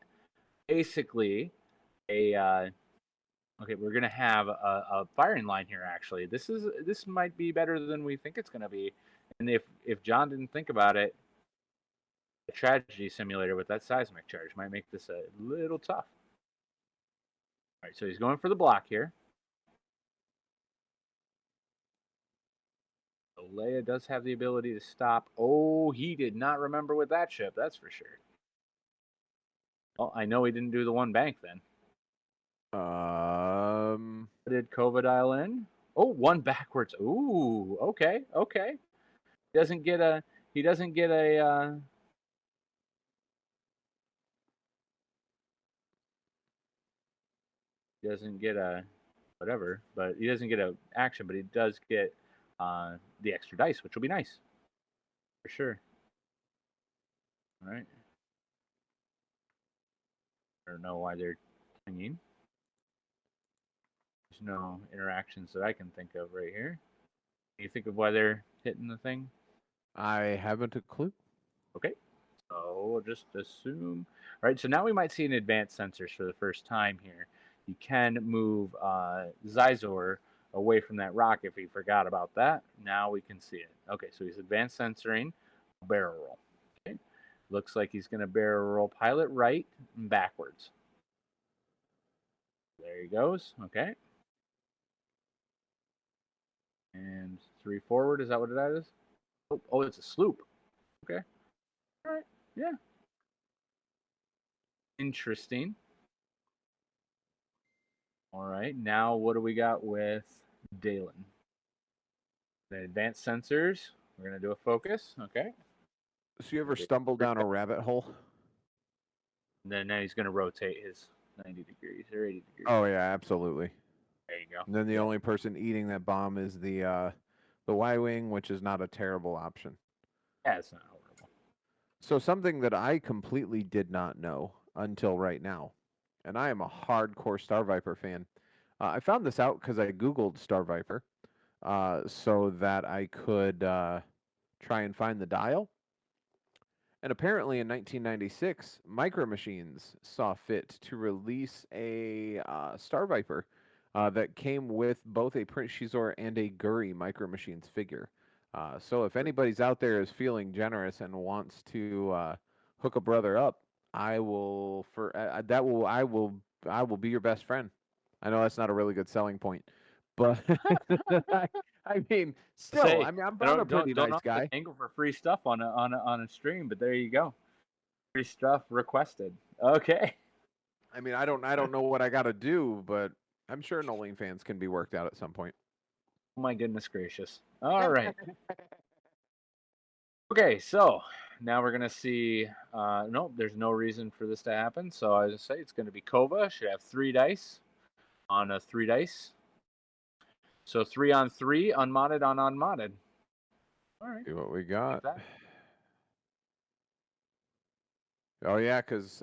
basically a. Okay, we're gonna have a firing line here. Actually, this might be better than we think it's gonna be. And if John didn't think about it, the tragedy simulator with that seismic charge might make this a little tough. All right, so he's going for the block here. So Leia does have the ability to stop. Oh, he did not remember with that ship. That's for sure. Well, I know he didn't do the 1 bank then. Did Kova dial in? Oh, 1 backwards. Ooh, okay. He doesn't get a whatever, but he doesn't get a action, but he does get the extra dice, which will be nice. For sure. All right. I don't know why they're hanging. There's no interactions that I can think of right here. Can you think of why they're hitting the thing? I haven't a clue. Okay. So we'll just assume. All right, so now we might see an advanced sensors for the first time here. You can move Zizor away from that rock if he forgot about that. Now we can see it. Okay, so he's advanced sensoring, barrel roll. Okay. Looks like he's going to barrel roll pilot right and backwards. There he goes. Okay. And 3 forward, is that what it is? Oh, it's a sloop. Okay. All right. Yeah. Interesting. All right. Now what do we got with Dalen? The advanced sensors. We're going to do a focus. Okay. So you ever stumble down a rabbit hole? And then now he's going to rotate his 90 degrees or 80 degrees. Oh, yeah, absolutely. There you go. And then the only person eating that bomb is the Y-Wing, which is not a terrible option. Yeah, it's not horrible. So something that I completely did not know until right now, and I am a hardcore Star Viper fan. I found this out because I Googled Star Viper so that I could try and find the dial. And apparently in 1996, Micro Machines saw fit to release a Star Viper that came with both a Prince Shizor and a Guri Micro Machines figure. So if anybody's out there is feeling generous and wants to hook a brother up, I will I will be your best friend. I know that's not a really good selling point, but I mean, still, I mean, I'm a pretty nice guy. Angle for free stuff on a stream, but there you go. Free stuff requested. Okay. I mean, I don't know what I got to do, but I'm sure Nolan fans can be worked out at some point. Oh my goodness gracious! All right. Okay, so now we're gonna see. Nope, there's no reason for this to happen. So I just say it's gonna be Kova. Should have 3 dice on a 3 dice. So 3 on 3, unmodded on unmodded. All right. See what we got. Oh yeah, because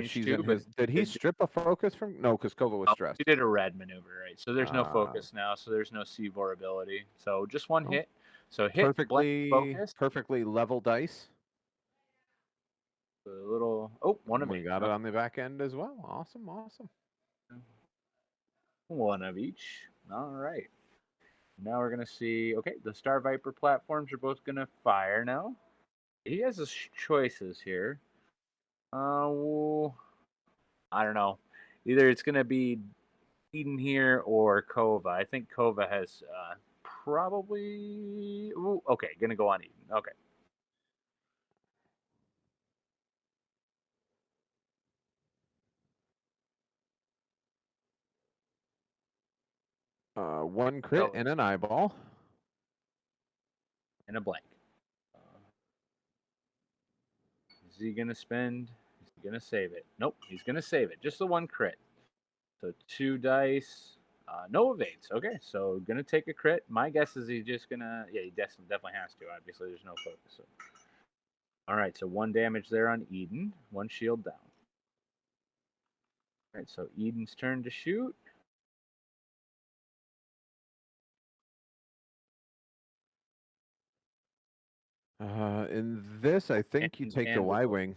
she's in his. Did he strip a focus from? No, because Kova was stressed. He did a red maneuver, right? So there's no focus now. So there's no C4 ability. So just one hit. So hit perfectly level dice. A little. Oh, one of each. We got it on the back end as well. Awesome, awesome. One of each. All right. Now we're gonna see. Okay, the Star Viper platforms are both gonna fire now. He has his choices here. Well, I don't know. Either it's gonna be Eden here or Kova. I think Kova has probably. Ooh, okay, gonna go on Eden. Okay. One crit and an eyeball. And a blank. Is he gonna spend? Is he gonna save it? Nope, he's gonna save it. Just the one crit. So 2 dice. No evades. Okay, so gonna take a crit. My guess is he's just gonna. Yeah, he definitely has to. Obviously, there's no focus. So. All right, so 1 damage there on Eden. 1 shield down. All right, so Eden's turn to shoot. In this, I think you take the Y-Wing.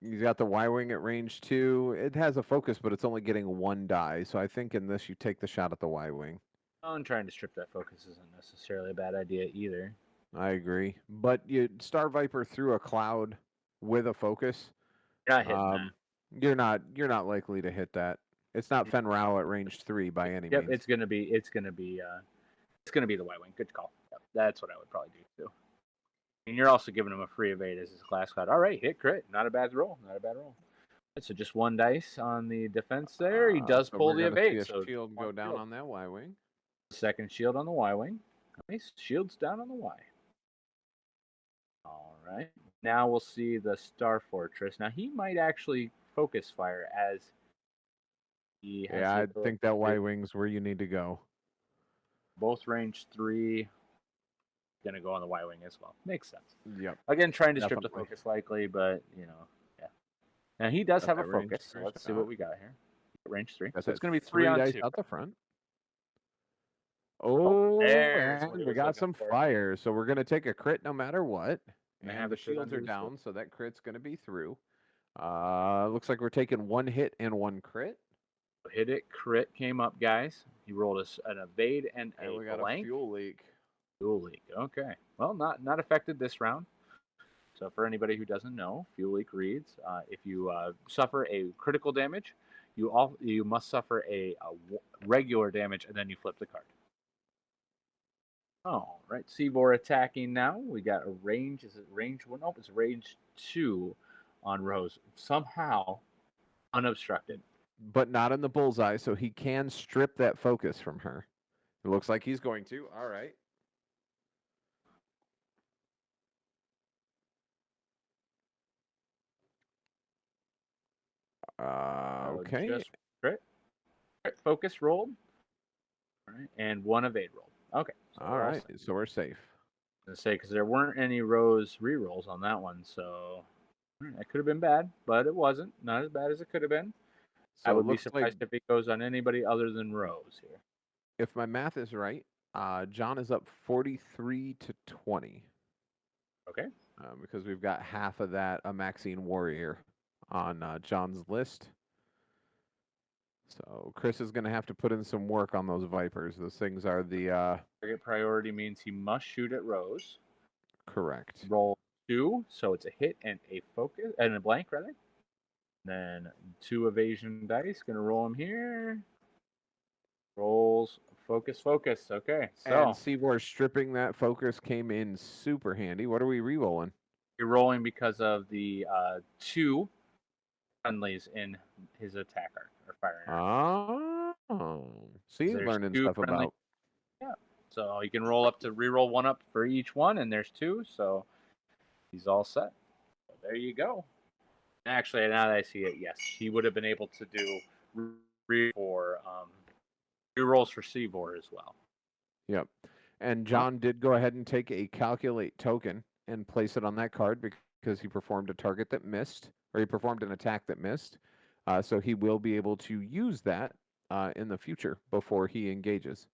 He's got the Y-Wing at range 2. It has a focus, but it's only getting 1 die. So I think in this, you take the shot at the Y-Wing. And trying to strip that focus isn't necessarily a bad idea either. I agree. But you Star Viper through a cloud with a focus. You're not likely to hit that. It's not Fen Rao at range 3 by any means. Yep, it's gonna be the Y-Wing. Good call. Yep, that's what I would probably do too. And you're also giving him a free evade as his class cloud. All right, hit crit. Not a bad roll. So just 1 dice on the defense there. He does pull the evade. So shield go down on that Y-Wing. Second shield on the Y-Wing. Nice. Shields down on the Y. All right. Now we'll see the Star Fortress. Now he might actually focus fire as he has. Yeah, I think that Y-Wing's where you need to go. Both range 3. Gonna go on the Y-Wing as well. Makes sense. Yep. Again, trying to strip the focus likely, but yeah. Now he does have a focus. So let's see what we got here. Range 3. So it's gonna be 3 on 2 out the front. Oh, and we got some fire. So we're gonna take a crit no matter what. And the shields are down, so that crit's gonna be through. Looks like we're taking 1 hit and 1 crit. Hit it, crit came up, guys. He rolled an evade and a we got blank. A fuel leak. Fuel leak. Okay. Well, not affected this round. So for anybody who doesn't know, fuel leak reads: if you suffer a critical damage, you must suffer a regular damage, and then you flip the card. All right, Seavor attacking now. We got a range. Is it range 1? Nope, it's range 2 on Rose. Somehow unobstructed. But not in the bullseye, so he can strip that focus from her. It looks like he's going to. All right. Okay. Just crit focus rolled. All right, and 1 evade roll. Okay. So all right, so we're safe. to say, because there weren't any Rose rerolls on that one, so that could have been bad, but it wasn't. Not as bad as it could have been. So I would be surprised if it goes on anybody other than Rose here. If my math is right, John is up 43 to 20. Okay. Because we've got half of that a Maxine Warrior on John's list. So Chris is going to have to put in some work on those Vipers. Those things are the... Target priority means he must shoot at Rose. Correct. Roll 2, so it's a hit and a focus, and a blank, rather. Then 2 evasion dice. Going to roll them here. Rolls, focus. Okay, so. And Seavor stripping that focus came in super handy. What are we re-rolling? You're rolling because of the 2 friendlies in his attack arc, or firing arc. Oh. So you're learning stuff about... Yeah. So you can roll up to re-roll 1 up for each one, and there's 2, so he's all set. So there you go. Actually, now that I see it, yes, he would have been able to do re-rolls for Seavor as well. Yep. And John did go ahead and take a calculate token and place it on that card because he performed a target that missed, or he performed an attack that missed. So he will be able to use that in the future before he engages.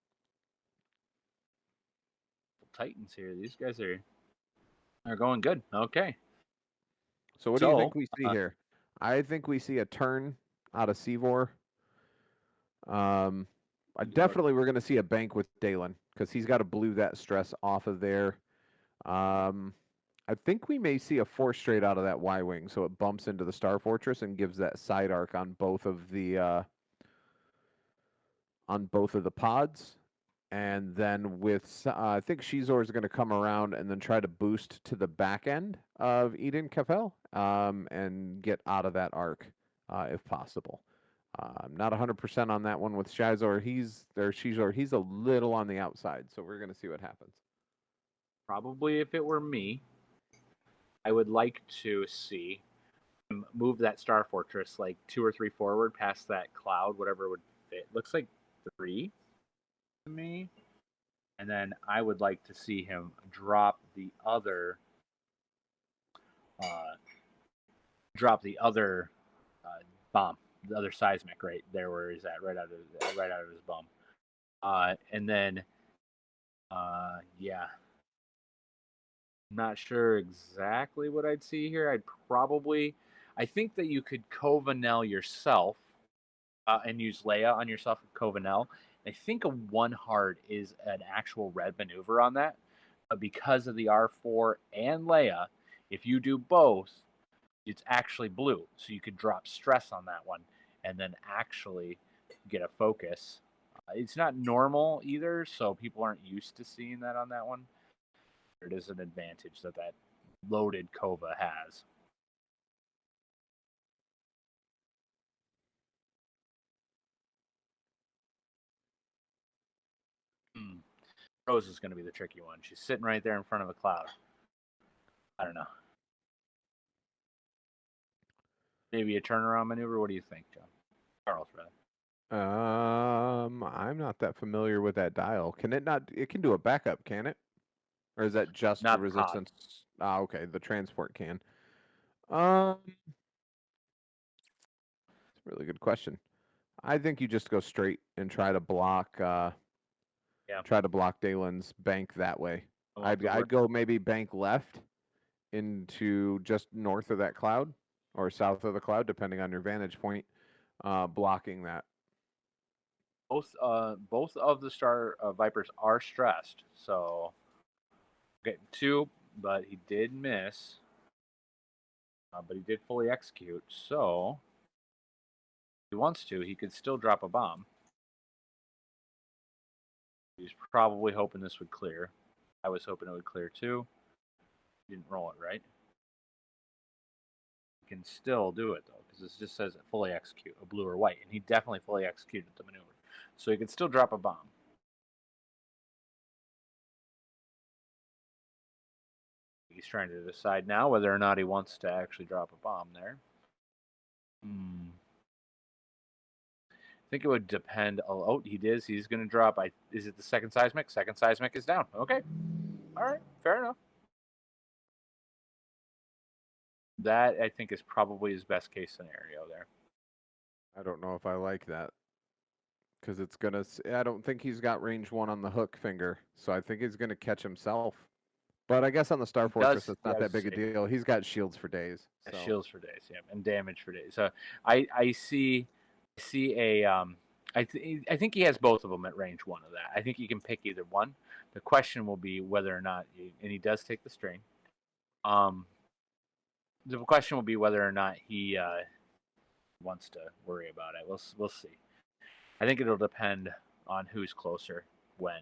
Titans here. These guys are going good. Okay. So what do you think we see here? I think we see a turn out of Seavor. Definitely we're going to see a bank with Dalen because he's got to blue that stress off of there. I think we may see a 4 straight out of that Y-Wing, so it bumps into the Star Fortress and gives that side arc on both of the pods. And then with, I think Shizor is going to come around and then try to boost to the back end of Eden Capel and get out of that arc if possible. I'm not 100% on that one with Shizor. Shizor, he's a little on the outside, so we're going to see what happens. Probably if it were me, I would like to see him move that Star Fortress like 2 or 3 forward past that cloud, whatever would fit. Looks like 3 to me. And then I would like to see him drop the other bomb, the other seismic right there where he's at, right out of his bum. And then yeah. Not sure exactly what I'd see here. I think that you could Covanel yourself and use Leia on yourself with Covanel. I think a 1 hard is an actual red maneuver on that. But because of the R4 and Leia, if you do both, it's actually blue. So you could drop stress on that one and then actually get a focus. It's not normal either, so people aren't used to seeing that on that one. It is an advantage that loaded Kova has. Rose is going to be the tricky one. She's sitting right there in front of a cloud. I don't know. Maybe a turnaround maneuver. What do you think, John? Charles, rather. I'm not that familiar with that dial. Can it not? It can do a backup, can it? Or is that just not the resistance? Okay, the transport can. It's a really good question. I think you just go straight and try to block. Try to block Dalen's bank that way. I'd go maybe bank left into just north of that cloud or south of the cloud, depending on your vantage point, blocking that. Both of the Star Vipers are stressed, so getting 2, but he did miss. But he did fully execute, so if he wants to, he could still drop a bomb. He's probably hoping this would clear. I was hoping it would clear too. Didn't roll it right. He can still do it though, because this just says fully execute, a blue or white, and he definitely fully executed the maneuver. So he could still drop a bomb. He's trying to decide now whether or not he wants to actually drop a bomb there. I think it would depend. Oh, he is. He's going to drop. Is it the second seismic? Second seismic is down. Okay. All right, fair enough. That, I think, is probably his best case scenario there. I don't know if I like that. Because it's going to... I don't think he's got range 1 on the hook finger. So I think he's going to catch himself. But I guess on the Star Fortress, it's not that big a deal. He's got shields for days. So. Shields for days, yeah, and damage for days. So I see a... I think he has both of them at range 1 of that. I think he can pick either one. The question will be whether or not... And he does take the strain. The question will be whether or not he wants to worry about it. We'll see. I think it'll depend on who's closer when.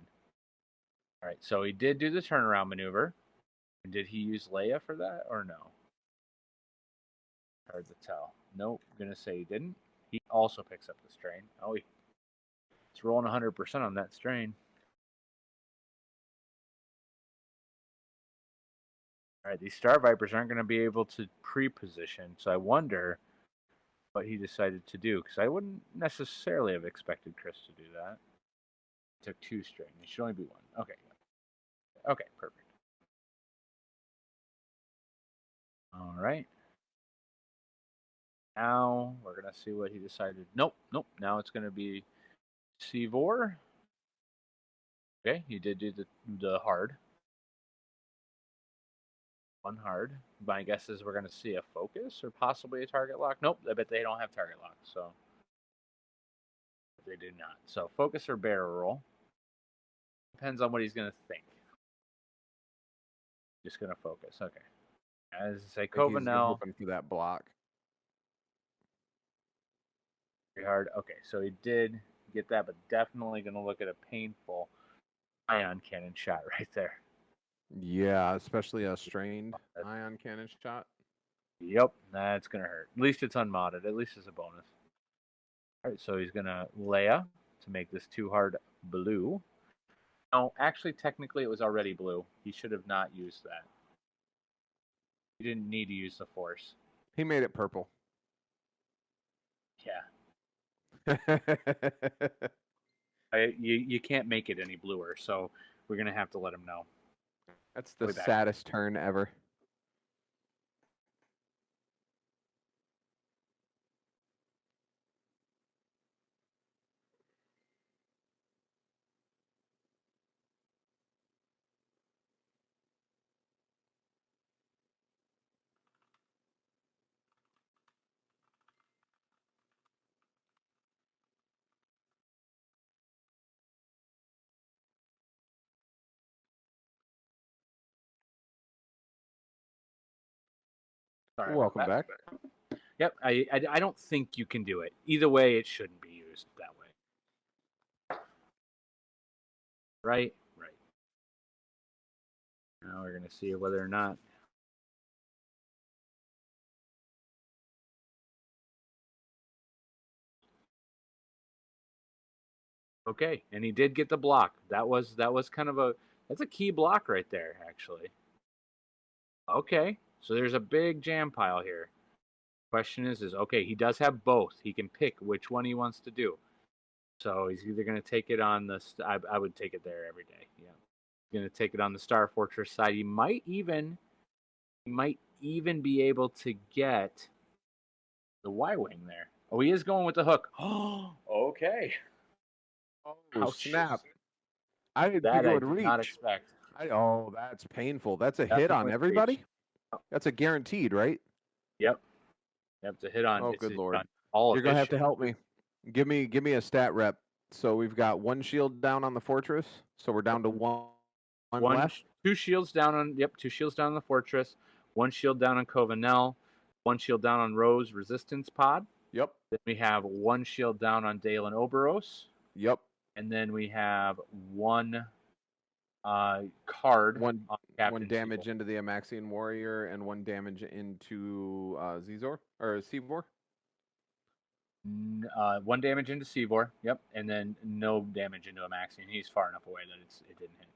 All right, so he did do the turnaround maneuver. Did he use Leia for that or no? Hard to tell. Nope, I'm going to say he didn't. He also picks up the strain. Oh, he's rolling 100% on that strain. All right, these Star Vipers aren't going to be able to pre-position, so I wonder what he decided to do, because I wouldn't necessarily have expected Chris to do that. He took 2 strain. It should only be 1. Okay. Okay, perfect. All right. Now we're going to see what he decided. Nope. Now it's going to be Seavor. Okay, he did do the hard. 1 hard. My guess is we're going to see a focus or possibly a target lock. Nope, I bet they don't have target lock, so they do not. So focus or barrel roll. Depends on what he's going to think. Just going to focus. Okay. As I say, Covenel. Hoping for that block. Very hard. Okay, so he did get that, but definitely going to look at a painful ion cannon shot right there. Yeah, especially a strained ion cannon shot. Yep, that's going to hurt. At least it's unmodded. At least it's a bonus. All right, so he's going to Leia to make this 2 hard blue. No, actually, technically, it was already blue. He should have not used that. He didn't need to use the Force. He made it purple. Yeah. You can't make it any bluer, so we're going to have to let him know. That's the saddest turn ever. Sorry. Welcome back. Yep, I don't think you can do it. Either way, it shouldn't be used that way. Right? Right. Now we're going to see whether or not. Okay, and he did get the block. That was kind of that's a key block right there, actually. Okay, so there's a big jam pile here. Question is okay, he does have both. He can pick which one he wants to do. So he's either going to take it on the... I would take it there every day. Yeah, he's going to take it on the Star Fortress side. He might even be able to get the Y-wing there. Oh, he is going with the hook. Oh, okay. Oh, snap. I didn't think it would reach. Not expect. Oh, that's painful. That's a hit on everybody? That's a guaranteed, right? Yep. It's a hit on. Oh, good Lord. You're going to have to help me. Give me a stat rep. So we've got 1 shield down on the fortress. So we're down to one left. 2 shields down on 2 shields down on the fortress. 1 shield down on Covenel. 1 shield down on Rose Resistance Pod. Yep. Then we have 1 shield down on Dalen Oberos. Yep. And then we have 1 card. One damage into the Amaxian Warrior and 1 damage into Zizor or Seavor. 1 damage into Seavor. Yep. And then no damage into Amaxian. He's far enough away that it didn't hit.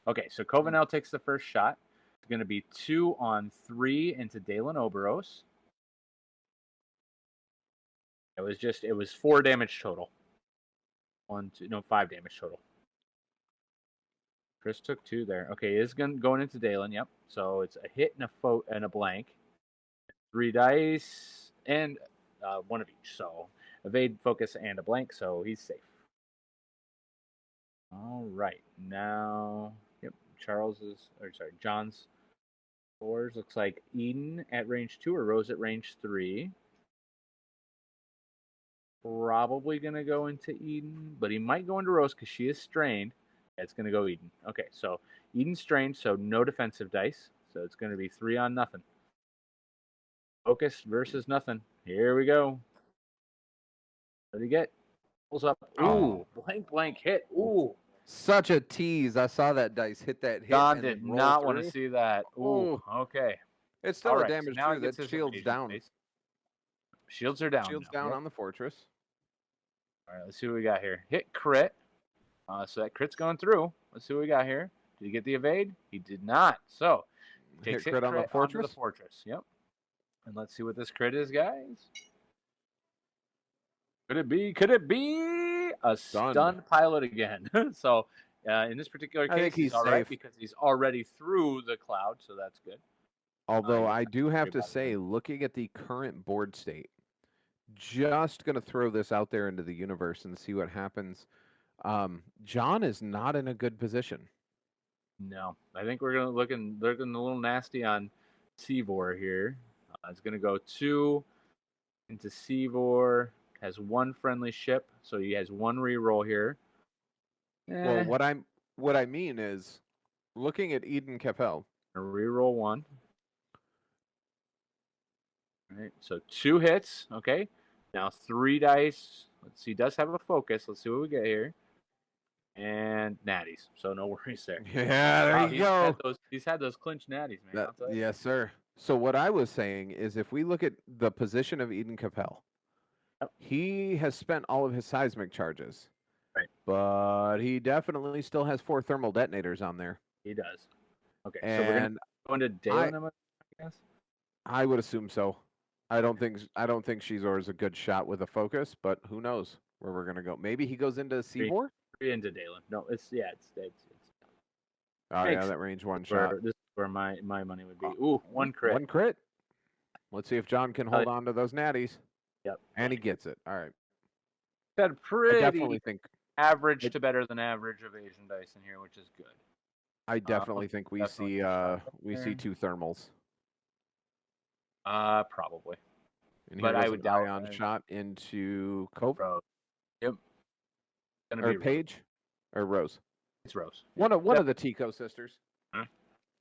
Okay, so Covenel takes the first shot. It's going to be 2 on 3 into Dalen Oberos. It was 4 damage total. 5 damage total. Chris took 2 there. Okay, it's going into Dalen. Yep. So it's a hit and a blank. 3 dice and 1 of each. So evade, focus, and a blank. So he's safe. All right. Now, yep. John's scores. Looks like Eden at range 2 or Rose at range 3. Probably going to go into Eden, but he might go into Rose because she is strained. It's going to go Eden. Okay, so Eden's strained, so no defensive dice. So it's going to be 3 on nothing. Focus versus nothing. Here we go. What do you get? Pulls up. Ooh, blank hit. Ooh. Such a tease. I saw that dice hit that hit. John did not want to see that. Ooh, okay. It's still a damage through. That shield's down. Base. Shields are down. Shields down on the fortress. All right, let's see what we got here. Hit crit. So that crit's going through. Let's see what we got here. Did he get the evade? He did not. So takes hit crit on the fortress. Yep. And let's see what this crit is, guys. Could it be a stunned pilot again? So in this particular case, he's all right because he's already through the cloud, so that's good. Although I do have to say, looking at the current board state, just going to throw this out there into the universe and see what happens. John is not in a good position. No, I think we're going to looking a little nasty on Seavor here. It's going to go 2 into Seavor. Has 1 friendly ship, so he has 1 reroll here. Well, what I mean is, looking at Eden Capel. A reroll 1. All right, so 2 hits. Okay, now 3 dice. Let's see. He does have a focus. Let's see what we get here. And natties, so no worries there. Yeah, there you go. He's had those clinch natties, man. Yes, sir. So what I was saying is, if we look at the position of Eden Capel, he has spent all of his seismic charges. Right. But he definitely still has 4 thermal detonators on there. He does. Okay, and so we're going to go into Dalen, I guess? I would assume so. I don't think Shizor is a good shot with a focus, but who knows where we're going to go. Maybe he goes into Seavor? Into Dalen. No, it's Oh, yeah, that range 1 shot. This is where my money would be. Ooh, 1 crit. 1 crit. Let's see if John can hold on to those natties. Yep. And he gets it. All right. Got pretty I definitely think average to better than average evasion dice in here, which is good. I definitely think we see 2 thermals. Probably. And but I would doubt ion shot into Cove. Yep. Or Paige or Rose. It's Rose. One of the Tico sisters.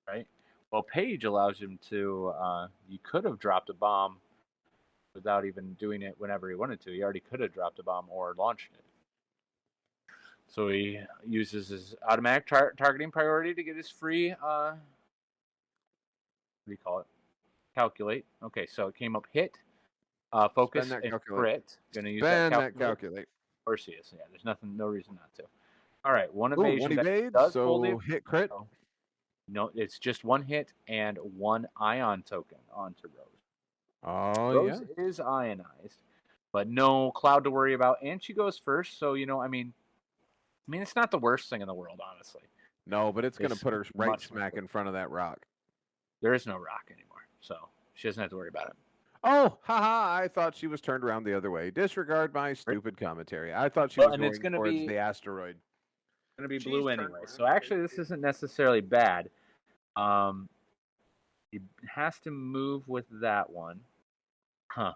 Right. Well, Paige allows him to. You could have dropped a bomb without even doing it whenever he wanted to. He already could have dropped a bomb or launched it. So he uses his automatic targeting priority to get his free. What do you call it? Calculate. Okay, so it came up hit, focus, and crit. Going to use that calculate. Of course he is. Yeah, there's no reason not to. All right, 1 evasion. 1 evade, so hit crit. No, it's just 1 hit and 1 ion token onto Rose. Oh, Rose is ionized, but no cloud to worry about, and she goes first. So I mean, it's not the worst thing in the world, honestly. No, but it's going to put her right smack in front of that rock. There is no rock anymore, so she doesn't have to worry about it. Oh, haha! I thought she was turned around the other way. Disregard my stupid commentary. I thought she was going towards the asteroid. It's going to be blue anyway, so actually this isn't necessarily bad. He has to move with that one. Huh.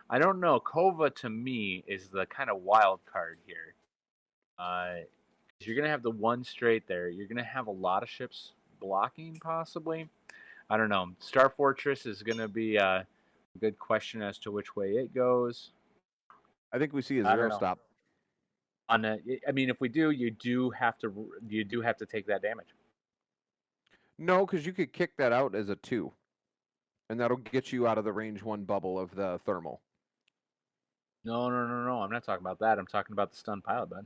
I don't know. Kova, to me, is the kind of wild card here. You're going to have the 1 straight there. You're going to have a lot of ships blocking, possibly. I don't know. Star Fortress is going to be a good question as to which way it goes. I think we see a 0 stop. I mean, if we do, you do have to take that damage. No, because you could kick that out as a 2. And that'll get you out of the range 1 bubble of the thermal. No. I'm not talking about that. I'm talking about the stun pilot, bud.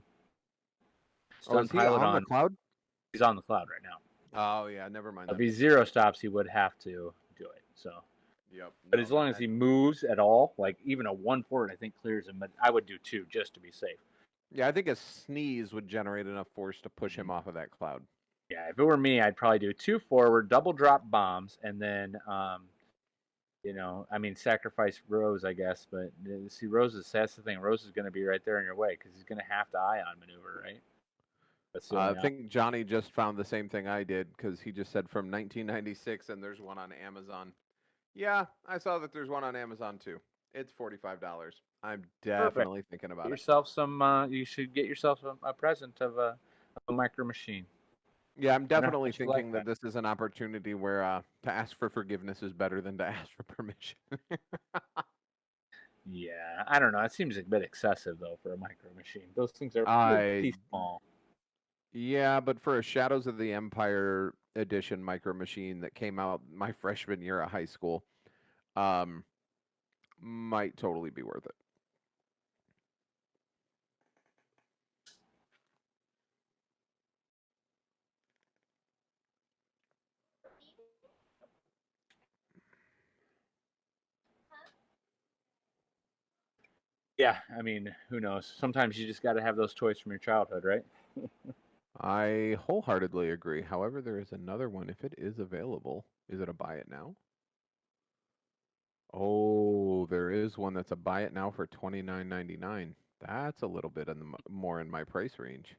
Stun pilot on the cloud? He's on the cloud right now. Oh, yeah, never mind. If he 0 stops, he would have to do it. So. Yep. But as long as he moves at all, like even a 1 forward, I think clears him. But I would do 2 just to be safe. Yeah, I think a sneeze would generate enough force to push him off of that cloud. Yeah, if it were me, I'd probably do 2 forward, double drop bombs, and then, I mean, sacrifice Rose, I guess. But see, that's the thing. Rose is going to be right there in your way because he's going to have to ion maneuver, right? That's the I think Johnny just found the same thing I did because he just said from 1996, and there's one on Amazon. Yeah, I saw that there's one on Amazon too. It's $45. I'm definitely thinking about yourself some. You should get yourself a present of a micro machine. Yeah, I'm definitely thinking that this is an opportunity where to ask for forgiveness is better than to ask for permission. Yeah, I don't know. It seems a bit excessive though for a micro machine. Those things are pretty small. Yeah, but for a Shadows of the Empire edition micro machine that came out my freshman year of high school, might totally be worth it. Yeah, I mean, who knows? Sometimes you just got to have those toys from your childhood, right? I wholeheartedly agree. However, there is another one. If it is available, is it a buy it now? Oh, there is one that's a buy it now for $29.99. That's a little bit more in my price range.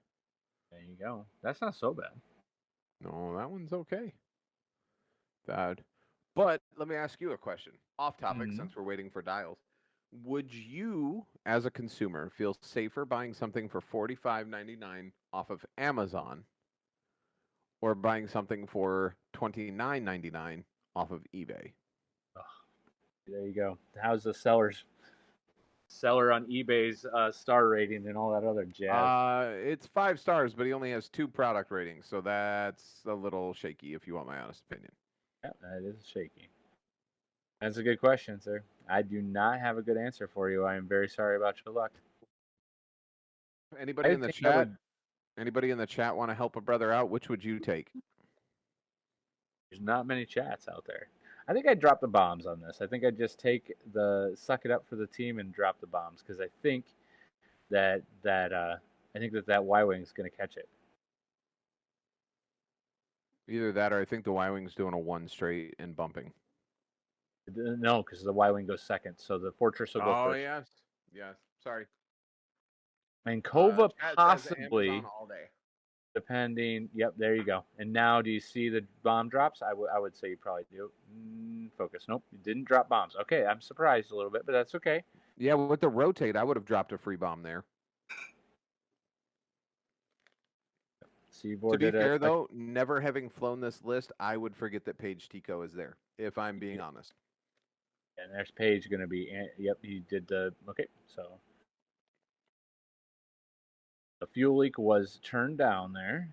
There you go. That's not so bad. No, that one's okay. Bad. But let me ask you a question. Off topic, since we're waiting for dials. Would you, as a consumer, feel safer buying something for $45.99 off of Amazon or buying something for $29.99 off of eBay? Oh, there you go. How's the seller on eBay's star rating and all that other jazz? It's 5 stars, but he only has 2 product ratings, so that's a little shaky if you want my honest opinion. Yeah, that is shaky. That's a good question, sir. I do not have a good answer for you. I am very sorry about your luck. Anybody in the chat? Anybody in the chat want to help a brother out? Which would you take? There's not many chats out there. I think I'd drop the bombs on this. I think I'd just suck it up for the team and drop the bombs because I think that Y-Wing's going to catch it. Either that or I think the Y-Wing's doing a 1 straight and bumping. No, because the Y-Wing goes second, so the Fortress will go first. Oh, yes. Yes. Sorry. And Kova possibly, depending. Yep, there you go. And now, do you see the bomb drops? I would say you probably do. Focus. Nope, you didn't drop bombs. Okay, I'm surprised a little bit, but that's okay. Yeah, with the rotate, I would have dropped a free bomb there. To be fair, though, never having flown this list, I would forget that Paige Tico is there, if I'm being honest. And there's Paige going to be, yep, he did the, okay, so. The fuel leak was turned down there.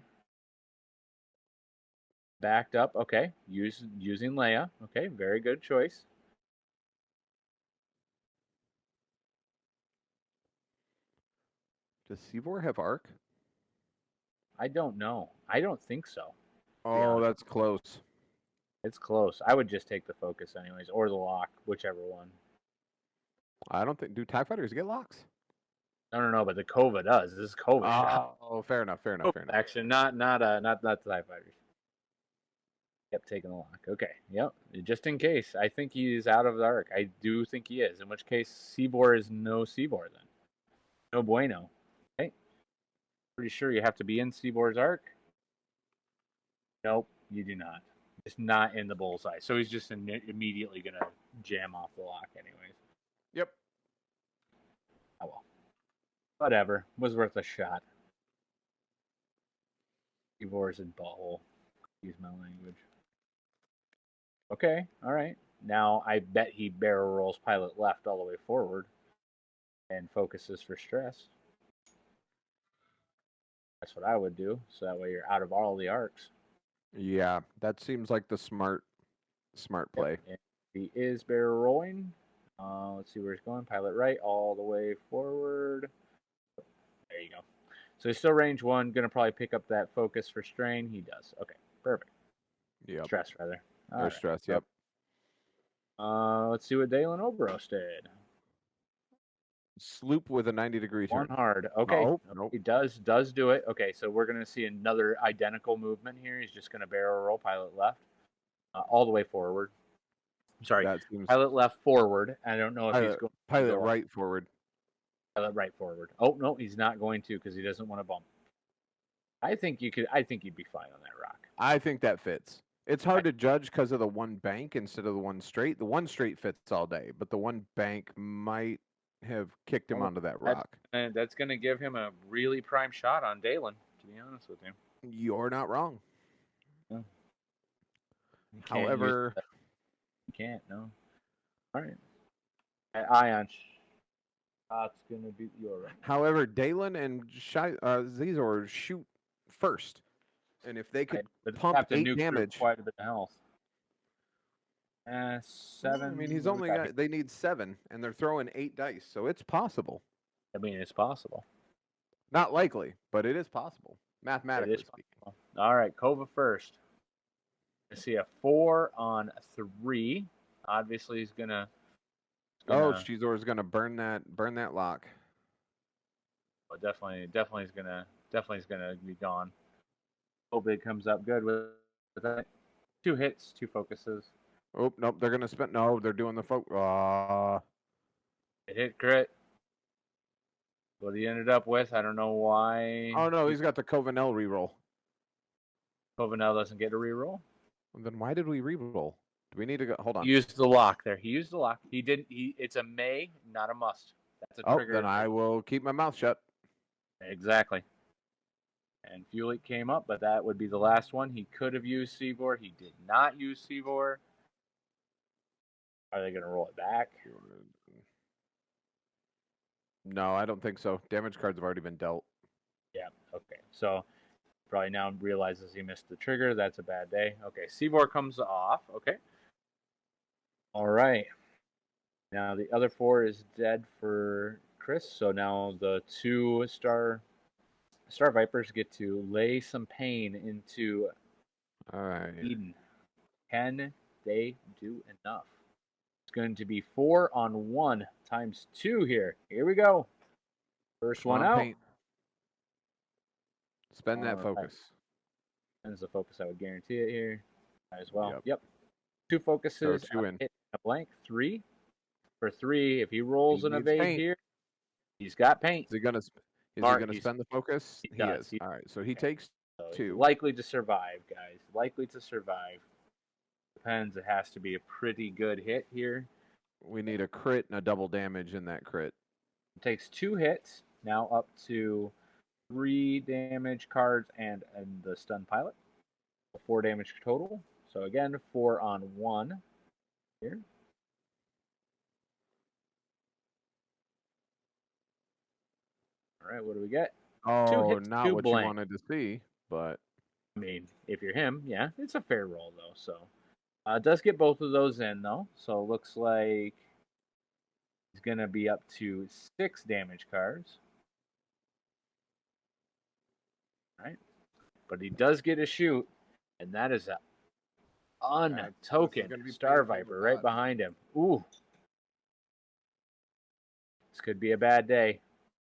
Backed up, okay, using Leia, okay, very good choice. Does Seavor have arc? I don't know. I don't think so. Oh, that's close. It's close. I would just take the focus anyways, or the lock, whichever one. I don't think. Do TIE fighters get locks? No, but the Kova does. This is Kova shot. Oh, fair enough. Actually, not the TIE fighters. Yep, taking the lock. Okay, yep. Just in case, I think he's out of the arc. I do think he is. In which case, Seabor is no Seabor then. No bueno. Okay. Pretty sure you have to be in Seabor's arc. Nope, you do not. Just not in the bullseye. So he's just immediately going to jam off the lock anyways. Yep. Oh well. Whatever. Was worth a shot. Seabor's in butthole. Use my language. Okay, all right. Now I bet he barrel rolls pilot left all the way forward and focuses for stress. That's what I would do. So that way you're out of all the arcs. Yeah, that seems like the smart play. Yep. He is barrel rolling. Let's see where he's going. Pilot right all the way forward. There you go. So he's still range 1. Going to probably pick up that focus for strain. He does. Okay, perfect. Yep. Stress, rather. Or stress, yep. Let's see what Dalen Oberos did. Sloop with a 90-degree turn. One hard. Okay. Oh, nope. He does do it. Okay, so we're going to see another identical movement here. He's just going to barrel roll pilot left, all the way forward. I'm sorry, pilot left forward. I don't know if he's going pilot right forward. Pilot right forward. Oh no, he's not going to because he doesn't want to bump. I think you'd be fine on that rock. I think that fits. It's hard to judge because of the one bank instead of the one straight. The one straight fits all day, but the one bank might have kicked him onto that rock. And that's going to give him a really prime shot on Dalen, to be honest with you. You're not wrong. No. However, you can't, no. All right. Ion shot's going to be your right. However, Dalen and Zizor shoot first. And if they could pump 8 damage, quite a bit of health. 7. I mean, he's only got. They need 7, and they're throwing 8 dice, so it's possible. I mean, it's possible. Not likely, but it is possible, mathematically speaking. Possible. All right, Kova first. I see a 4 on 3. Obviously, he's gonna. Shizor is gonna burn that lock. Well, definitely is gonna be gone. Hope it comes up good with that. 2 hits, 2 focuses. Oh, nope, they're going to spend... No, they're doing the... It hit crit. What he ended up with, I don't know why. Oh, no, he's got the Covanel reroll. Covanel doesn't get a reroll? Well, then why did we reroll? Do we need to go... Hold on. He used the lock there. He used the lock. He didn't... It's a may, not a must. That's a trigger. Then I will keep my mouth shut. Exactly. And Fulik came up, but that would be the last one. He could have used Seavor. He did not use Seavor. Are they going to roll it back? No, I don't think so. Damage cards have already been dealt. Yeah, okay. So, probably now realizes he missed the trigger. That's a bad day. Okay, Seavor comes off. Okay. All right. Now, the other 4 is dead for Chris. So, now the 2 Star Vipers get to lay some pain into Eden. Can they do enough? It's going to be 4 on 1 times 2 here. Here we go. First one out. Paint. Spend that focus. Spends the focus. I would guarantee it here. Might as well. Yep. 2 focuses. 2 in. Hit a blank. 3. For 3, if he rolls an evade here, he's got paint. Is he going to spend the focus? He is. All right, so he takes 2. Likely to survive, guys. Likely to survive. Depends. It has to be a pretty good hit here. We need a crit and a double damage in that crit. It takes 2 hits. Now up to 3 damage cards and the stun pilot. 4 damage total. So again, 4 on 1 here. All right, what do we get? Oh, not what you wanted to see, but... I mean, if you're him, yeah, it's a fair roll, though, so... It does get both of those in, though, so it looks like he's going to be up to 6 damage cards. All right, but he does get a shoot, and that is a untoken Star Viper right behind him. Ooh. This could be a bad day.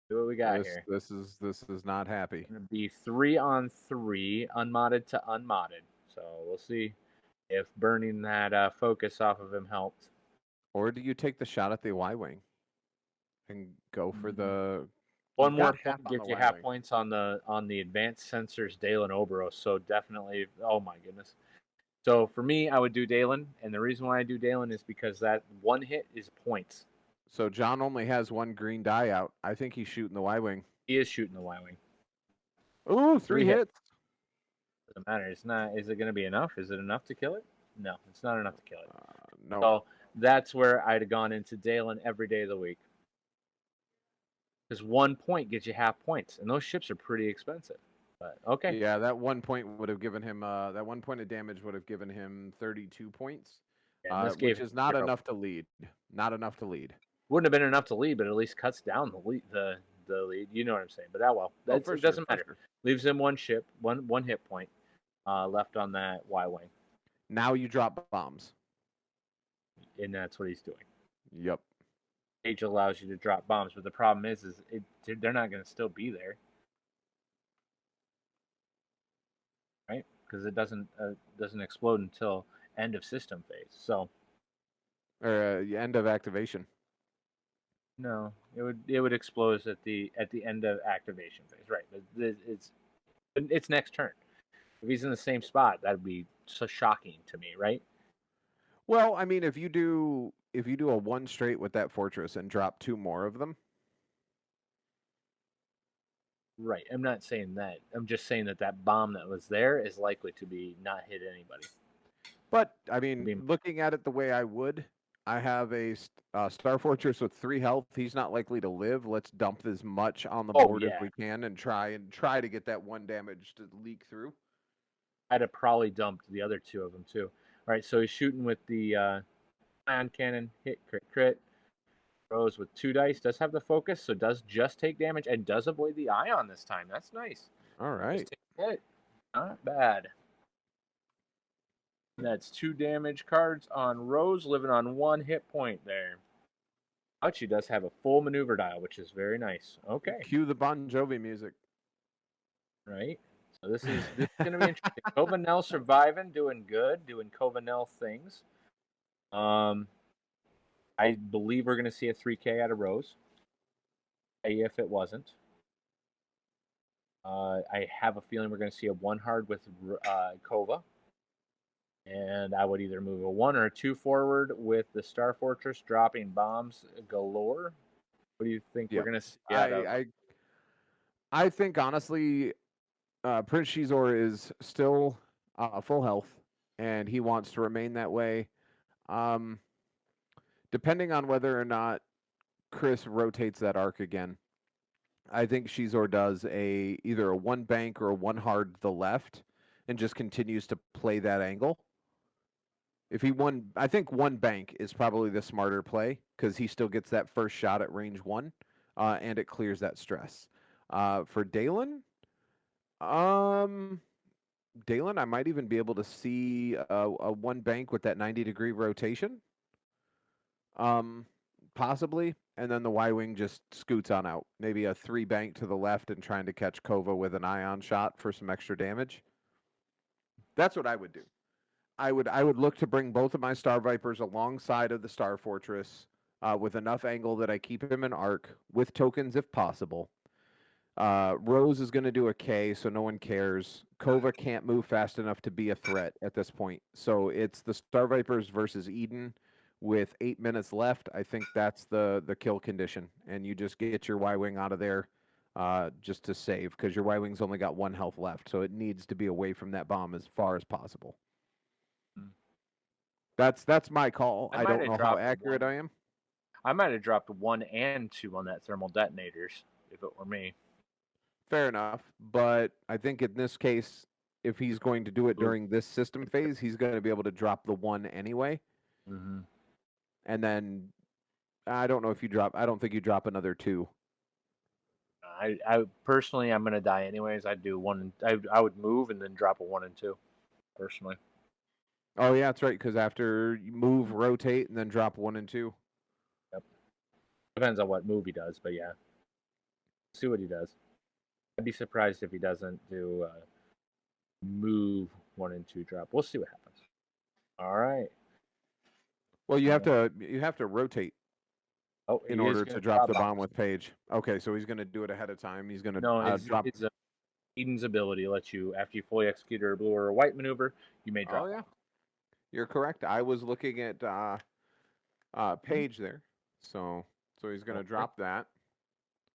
See what we got here. This is not happy. It's going to be 3 on 3, unmodded to unmodded. So we'll see if burning that focus off of him helped. Or do you take the shot at the Y-Wing and go for the... One more point gets you half points on the advanced sensors Dalen Oberos. So definitely, oh my goodness. So for me, I would do Dalen, and the reason why I do Dalen is because that 1 hit is points. So John only has 1 green die out. I think he's shooting the Y-Wing. He is shooting the Y-Wing. Ooh, 3 hits. Doesn't matter. It's not. Is it going to be enough? Is it enough to kill it? No, it's not enough to kill it. No. So that's where I'd have gone into Dalen every day of the week. Because 1 point gets you half points, and those ships are pretty expensive. But okay. Yeah, that 1 point would have given him. That 1 point of damage would have given him 32 points, which is not enough to lead. Not enough to lead. Wouldn't have been enough to lead, but at least cuts down the lead. You know what I'm saying? But it doesn't matter. Sure. Leaves him 1 ship, one hit point left on that Y-Wing. Now you drop bombs. And that's what he's doing. Yep. Page allows you to drop bombs, but the problem is they're not going to still be there, right? Because it doesn't explode until end of system phase. So, or end of activation. No, it would explode at the end of activation phase, right? But it's next turn. If he's in the same spot, that'd be so shocking to me, right? Well, I mean, if you do a one straight with that fortress and drop 2 more of them, right. I'm not saying that. I'm just saying that bomb that was there is likely to be not hit anybody. But I mean, looking at it the way I would, I have a Star Fortress with 3 health. He's not likely to live. Let's dump as much on the board as we can and try to get that 1 damage to leak through. I'd have probably dumped the other 2 of them too. All right, so he's shooting with the ion cannon, hit, crit. Rose with 2 dice, does have the focus, so does just take damage and does avoid the ion this time. That's nice. All right. Just take hit. Not bad. That's 2 damage cards on Rose, living on 1 hit point there. She does have a full maneuver dial, which is very nice. Okay. Cue the Bon Jovi music. Right. So this is going to be interesting. Covanel surviving, doing good, doing Covanel things. I believe we're going to see a 3K out of Rose. If it wasn't. I have a feeling we're going to see a 1 hard with Kova. And I would either move a 1 or a 2 forward with the Star Fortress dropping bombs galore. What do you think we're going to see out of? I think, honestly, Prince Shizor is still full health, and he wants to remain that way. Depending on whether or not Chris rotates that arc again, I think Shizor does either a 1 bank or a 1 hard to the left and just continues to play that angle. If he won, I think 1 bank is probably the smarter play because he still gets that first shot at range 1, and it clears that stress. For Dalen, Dalen, I might even be able to see a 1 bank with that 90-degree rotation. Possibly, and then the Y-wing just scoots on out. Maybe a 3 bank to the left and trying to catch Kova with an ion shot for some extra damage. That's what I would do. I would look to bring both of my Star Vipers alongside of the Star Fortress with enough angle that I keep him in arc with tokens if possible. Rose is going to do a K, so no one cares. Kova can't move fast enough to be a threat at this point. So it's the Star Vipers versus Eden with 8 minutes left. I think that's the kill condition. And you just get your Y-Wing out of there just to save, because your Y-Wing's only got 1 health left. So it needs to be away from that bomb as far as possible. That's my call. I don't know how accurate I am. I might have dropped 1 and 2 on that thermal detonators if it were me. Fair enough, but I think in this case, if he's going to do it during this system phase, he's going to be able to drop the 1 anyway. Mm-hmm. And then I don't know if you drop. I don't think you drop another 2. I personally, I'm going to die anyways. I'd do 1. I would move and then drop a 1 and 2. Personally. Oh yeah, that's right. Because after you move, rotate, and then drop 1 and 2. Yep. Depends on what move he does, but yeah. See what he does. I'd be surprised if he doesn't do move 1 and 2 drop. We'll see what happens. All right. Well, you have to rotate. Oh, in order to drop the bomb with Page. Okay, so he's going to do it ahead of time. He's going to drop. It's Eden's ability lets you, after you fully execute a blue or a white maneuver, you may drop. Oh yeah, you're correct. I was looking at Page there, so he's going to drop that.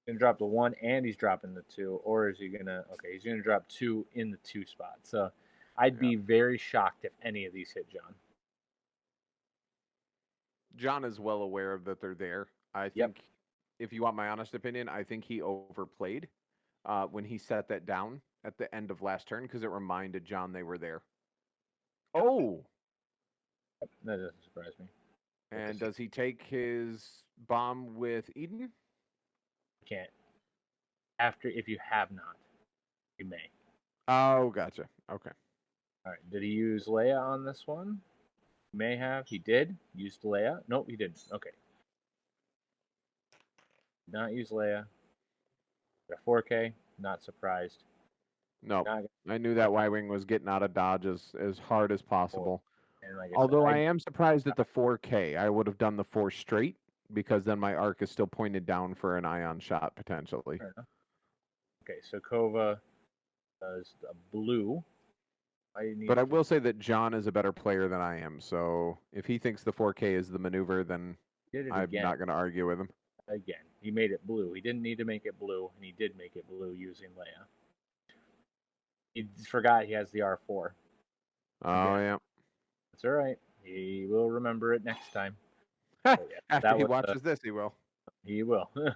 He's going to drop the 1 and he's dropping the 2, or is he going to? Okay, he's going to drop 2 in the 2 spot. So I'd be very shocked if any of these hit John. John is well aware of that they're there. I think, if you want my honest opinion, I think he overplayed when he set that down at the end of last turn because it reminded John they were there. Oh! That doesn't surprise me. And does he take his bomb with Eden? Can't. If you have not, you may. Oh, gotcha. Okay. All right. Did he use Leia on this one? May have. He did. Used Leia. Nope, he didn't. Okay. Not use Leia. A 4K, not surprised. No, Not I knew that Y-Wing was getting out of Dodge as hard as possible. and like Although I am surprised at the 4K. I would have done the 4 straight because then my arc is still pointed down for an ion shot potentially. Okay, so Kova does the blue. But I will say that John is a better player than I am. So if he thinks the 4K is the maneuver, then I'm not going to argue with him. Again, he made it blue. He didn't need to make it blue, and he did make it blue using Leia. He forgot he has the R4. Oh, yeah. That's all right. He will remember it next time. After he watches this, he will. He will. Yeah,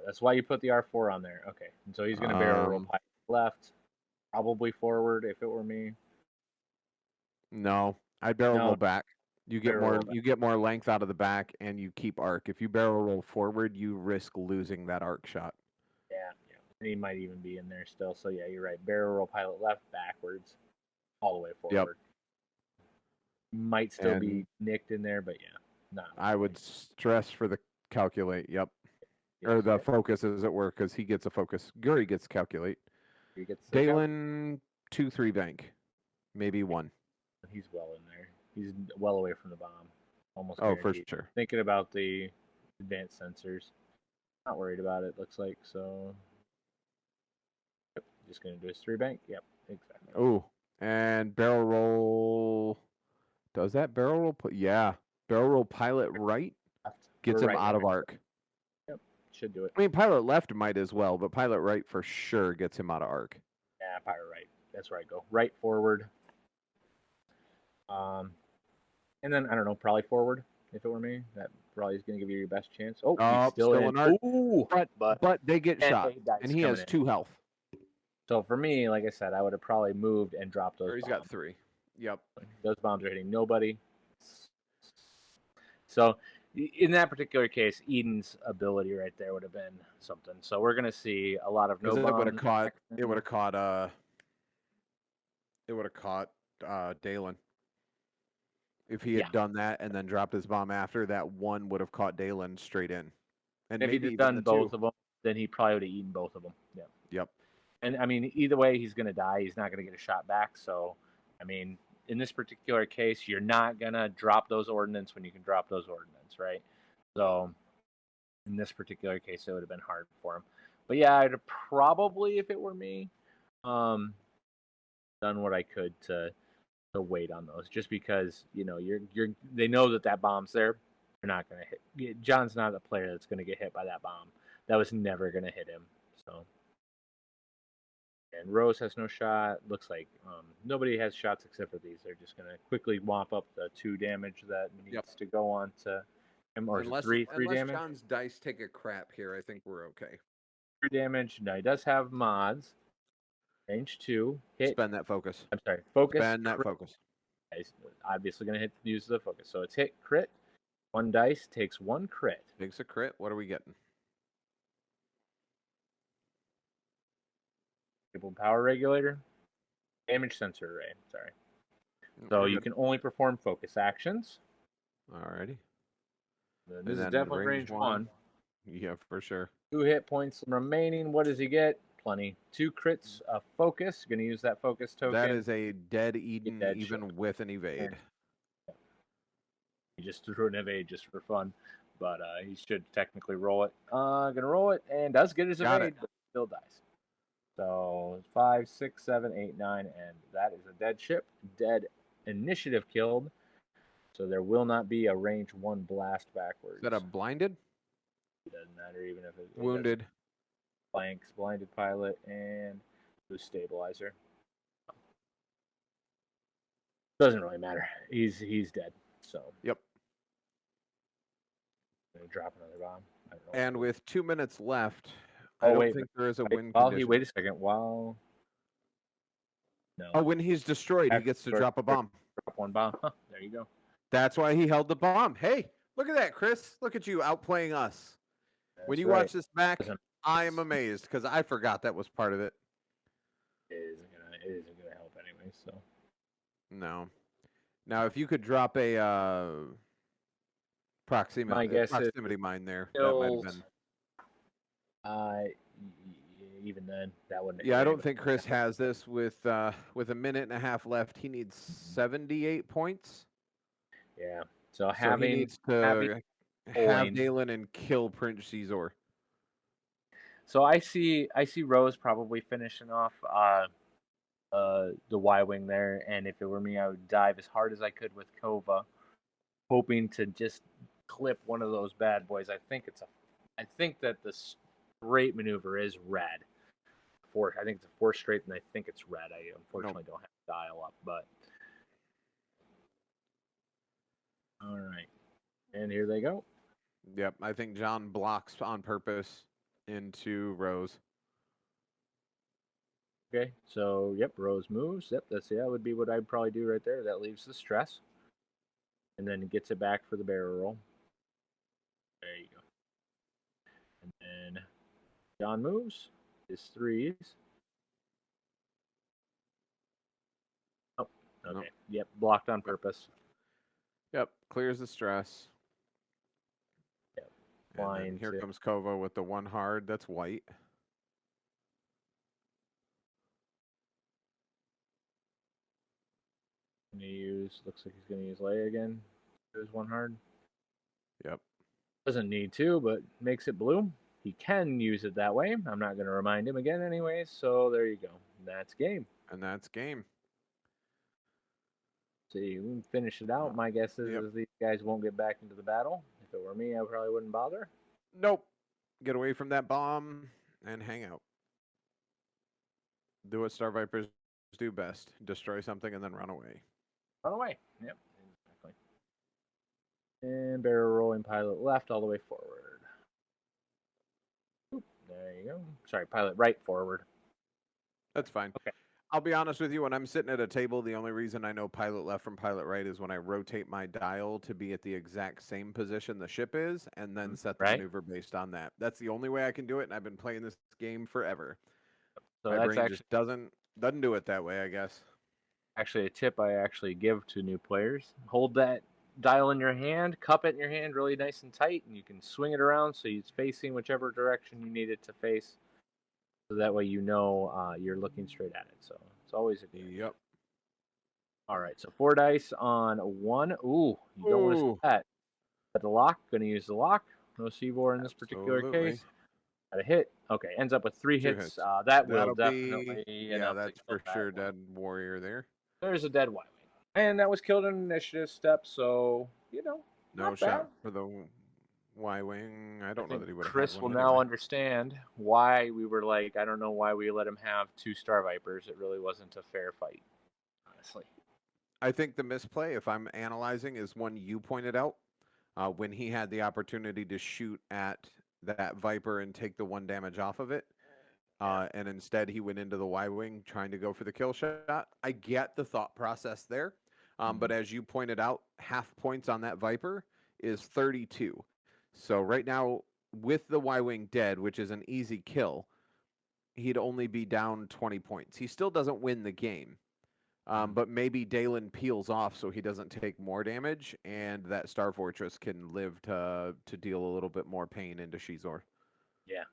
that's why you put the R4 on there. Okay, and so he's going to barrel roll left, probably forward if it were me. No, I barrel roll back. You get more length out of the back, and you keep arc. If you barrel roll forward, you risk losing that arc shot. Yeah. He might even be in there still. So yeah, you're right. Barrel roll pilot left, backwards, all the way forward. Yep. Might still be nicked in there, but yeah, not. I would stress for the calculate. Yep. Or the focus, as it were, because he gets a focus. Guri gets calculate. Dalen 2-3 bank, maybe 1. He's well in there. He's well away from the bomb. Almost. Oh, guaranteed. For sure. Thinking about the advanced sensors. Not worried about it. Looks like so. Yep. Just gonna do his 3 bank. Yep. Exactly. Oh, and barrel roll. Does that barrel roll? Yeah. Barrel roll pilot right gets him out of arc. Yep. Should do it. I mean, pilot left might as well, but pilot right for sure gets him out of arc. Yeah, pilot right. That's where I go. Right forward. And then I don't know, probably forward if it were me. That probably is going to give you your best chance. Oh, he's still in arc. Ooh, but they get shot, and he has 2 health. So for me, like I said, I would have probably moved and dropped those. Or he's bombs. Got 3. Yep. Those bombs are hitting nobody. So in that particular case, Eden's ability right there would have been something. So we're going to see a lot of no bombs. It would have caught Dalen. If he had done that and then dropped his bomb after, that 1 would have caught Dalen straight in. And if he'd done both of them, then he probably would have eaten both of them. Yeah. Yep. And I mean, either way, he's going to die. He's not going to get a shot back. So, I mean, in this particular case, you're not going to drop those ordnance when you can drop those ordnance, right? So, in this particular case, it would have been hard for him. But yeah, I'd probably, if it were me, done what I could to wait on those, just because they know that bomb's there. They're not going to hit. John's not a player that's going to get hit by that bomb. That was never going to hit him. So, and Rose has no shot. Looks like nobody has shots except for these. They're just going to quickly womp up the 2 damage that needs to go on to him, or unless 3 damage. Unless John's dice take a crap here, I think we're okay. 3 damage. No, he does have mods. Range 2. Hit. Spend that focus. I'm sorry. Focus. Spend that focus. He's obviously going to use the focus. So it's hit, crit. 1 dice takes 1 crit. Takes a crit. What are we getting? Power regulator. Damage sensor array. Sorry. So you can only perform focus actions. Alrighty. This is definitely range 1. Yeah, for sure. 2 hit points remaining. What does he get? Plenty. 2 crits of focus. Going to use that focus token. That is a dead Eden, even with an evade. He just threw an evade just for fun, but he should technically roll it. Gonna roll it, and does get his evade, but still dies. So 5, 6, 7, 8, 9, and that is a dead ship. Dead initiative killed. So there will not be a range 1 blast backwards. Is that a blinded? It doesn't matter even if it wounded. Blanks, blinded pilot, and the stabilizer. Doesn't really matter. He's dead. So yep. Gonna drop another bomb. I don't know. And with 2 minutes left, I don't think there is a win condition. Wait a second. No. Oh, when he's destroyed, he gets to drop a bomb. Drop 1 bomb. Huh, there you go. That's why he held the bomb. Hey, look at that, Chris. Look at you outplaying us. When you watch this back, I am amazed because I forgot that was part of it. It isn't gonna help anyway. So. No. Now, if you could drop a proximity mine there. That might have been. Even then, that wouldn't. Yeah, I don't think Chris has this with a minute and a half left. He needs 78 points. Yeah, so he needs to have Dalen and kill Prince Caesar. So I see Rose probably finishing off the Y-wing there, and if it were me, I would dive as hard as I could with Kova, hoping to just clip one of those bad boys. I think that the straight maneuver is red. I think it's a 4 straight, and I think it's red. I unfortunately don't have to dial up, but all right, and here they go. Yep, I think John blocks on purpose into Rose. Okay, so yep, Rose moves. Yep, that would be what I'd probably do right there. That leaves the stress, and then gets it back for the barrel roll. There you go. And then John moves his 3s. Oh, okay. Nope. Yep, blocked on purpose. Yep, clears the stress. Yep. And then here comes Kova with the 1 hard. That's white. Looks like he's going to use Leia again. There's 1 hard. Yep. Doesn't need to, but makes it blue. He can use it that way. I'm not going to remind him again anyway, so there you go. That's game. And that's game. So you can finish it out. My guess is these guys won't get back into the battle. If it were me, I probably wouldn't bother. Nope. Get away from that bomb and hang out. Do what Star Vipers do best. Destroy something and then run away. Run away. Yep, exactly. And barrel rolling pilot left all the way forward. Oop, there you go. Sorry, pilot right forward. That's fine. Okay. I'll be honest with you. When I'm sitting at a table, the only reason I know pilot left from pilot right is when I rotate my dial to be at the exact same position the ship is, and then set the maneuver based on that. That's the only way I can do it, and I've been playing this game forever. So my brain just doesn't do it that way, I guess. Actually, a tip I actually give to new players: hold that dial in your hand, cup it in your hand really nice and tight, and you can swing it around so it's facing whichever direction you need it to face. So that way you know you're looking straight at it. So it's always a good. Yep. All right, so 4 dice on 1. Ooh, you don't want to see that. But the lock, going to use the lock. No Seavor in this particular case. Got a hit. Okay, ends up with 3 hits. That will definitely be... Yeah, that's for sure dead warrior there. There's a dead Y-Wing. And that was killed in an initiative step, so, no shot for the Y-Wing. I don't know that he would have. Chris will now understand why we were like, I don't know why we let him have 2 Star Vipers. It really wasn't a fair fight, honestly. I think the misplay, if I'm analyzing, is one you pointed out when he had the opportunity to shoot at that Viper and take the 1 damage off of it. And instead he went into the Y-Wing trying to go for the kill shot. I get the thought process there. But as you pointed out, half points on that Viper is 32. So right now, with the Y-Wing dead, which is an easy kill, he'd only be down 20 points. He still doesn't win the game. But maybe Dalen peels off so he doesn't take more damage, and that Star Fortress can live to deal a little bit more pain into Shizor. Yeah.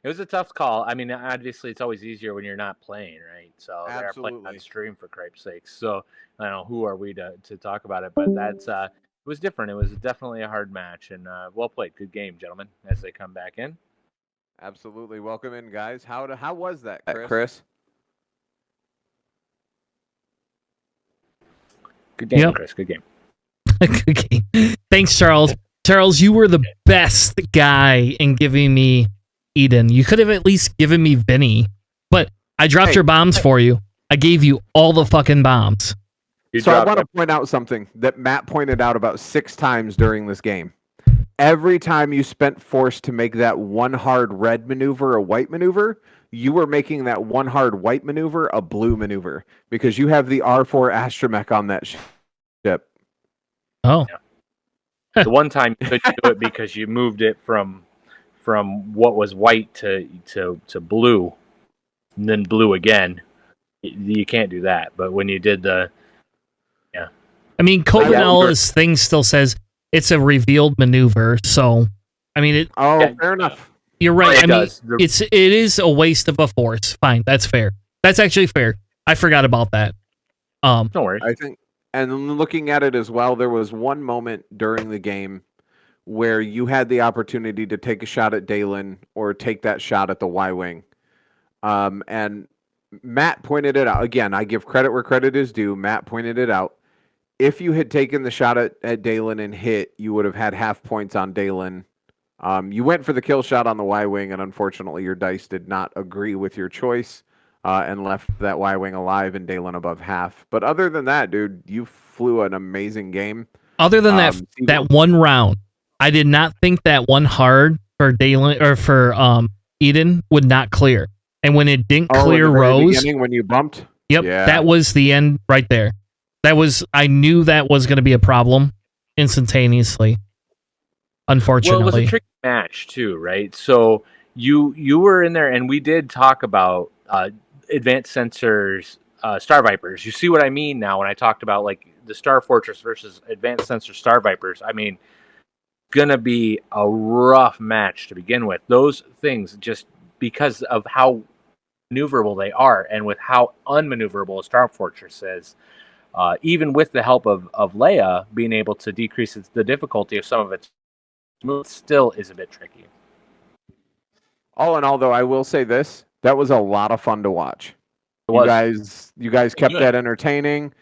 It was a tough call. I mean, obviously, it's always easier when you're not playing, right? So they're playing on stream, for cripe's sake. So I don't know, who are we to talk about it? But that's it was different. It was definitely a hard match, and well played. Good game, gentlemen, as they come back in. Absolutely. Welcome in, guys. How was that, Chris? Good game, Chris. Good game. Good game. Thanks, Charles. Charles, you were the best guy in giving me Eden. You could have at least given me Vinny, but I dropped your bombs for you. I gave you all the fucking bombs. So I want to point out something that Matt pointed out about 6 times during this game. Every time you spent force to make that 1 hard red maneuver a white maneuver, you were making that 1 hard white maneuver a blue maneuver because you have the R4 astromech on that ship. Oh. Yeah. The one time you couldn't do it because you moved it from what was white to blue, and then blue again. You can't do that. But when you did I mean, Copenhagen's thing still says it's a revealed maneuver. So, I mean, fair enough. You're right. I mean, does. it is a waste of a force. Fine, that's fair. That's actually fair. I forgot about that. Don't worry. I think, and looking at it as well, there was one moment during the game where you had the opportunity to take a shot at Dalen or take that shot at the Y-Wing. And Matt pointed it out. Again, I give credit where credit is due. Matt pointed it out. If you had taken the shot at Dalen and hit, you would have had half points on Dalen. You went for the kill shot on the Y-Wing, and unfortunately your dice did not agree with your choice and left that Y-Wing alive and Dalen above half. But other than that, dude, you flew an amazing game. Other than that one round, I did not think that one hard for Dalen or for Eden would not clear. And when it didn't clear Rose, when you bumped, yep, that was the end right there. I knew that was going to be a problem instantaneously. Unfortunately, well, it was a tricky match too, right? So you were in there, and we did talk about advanced sensors, Star Vipers. You see what I mean now when I talked about like the Star Fortress versus advanced sensor Star Vipers. I mean, gonna be a rough match to begin with. Those things, just because of how maneuverable they are, and with how unmaneuverable a Star Fortress is. Even with the help of Leia being able to decrease the difficulty of some of its moves, still is a bit tricky. All in all, though, I will say this: that was a lot of fun to watch. You guys kept that entertaining,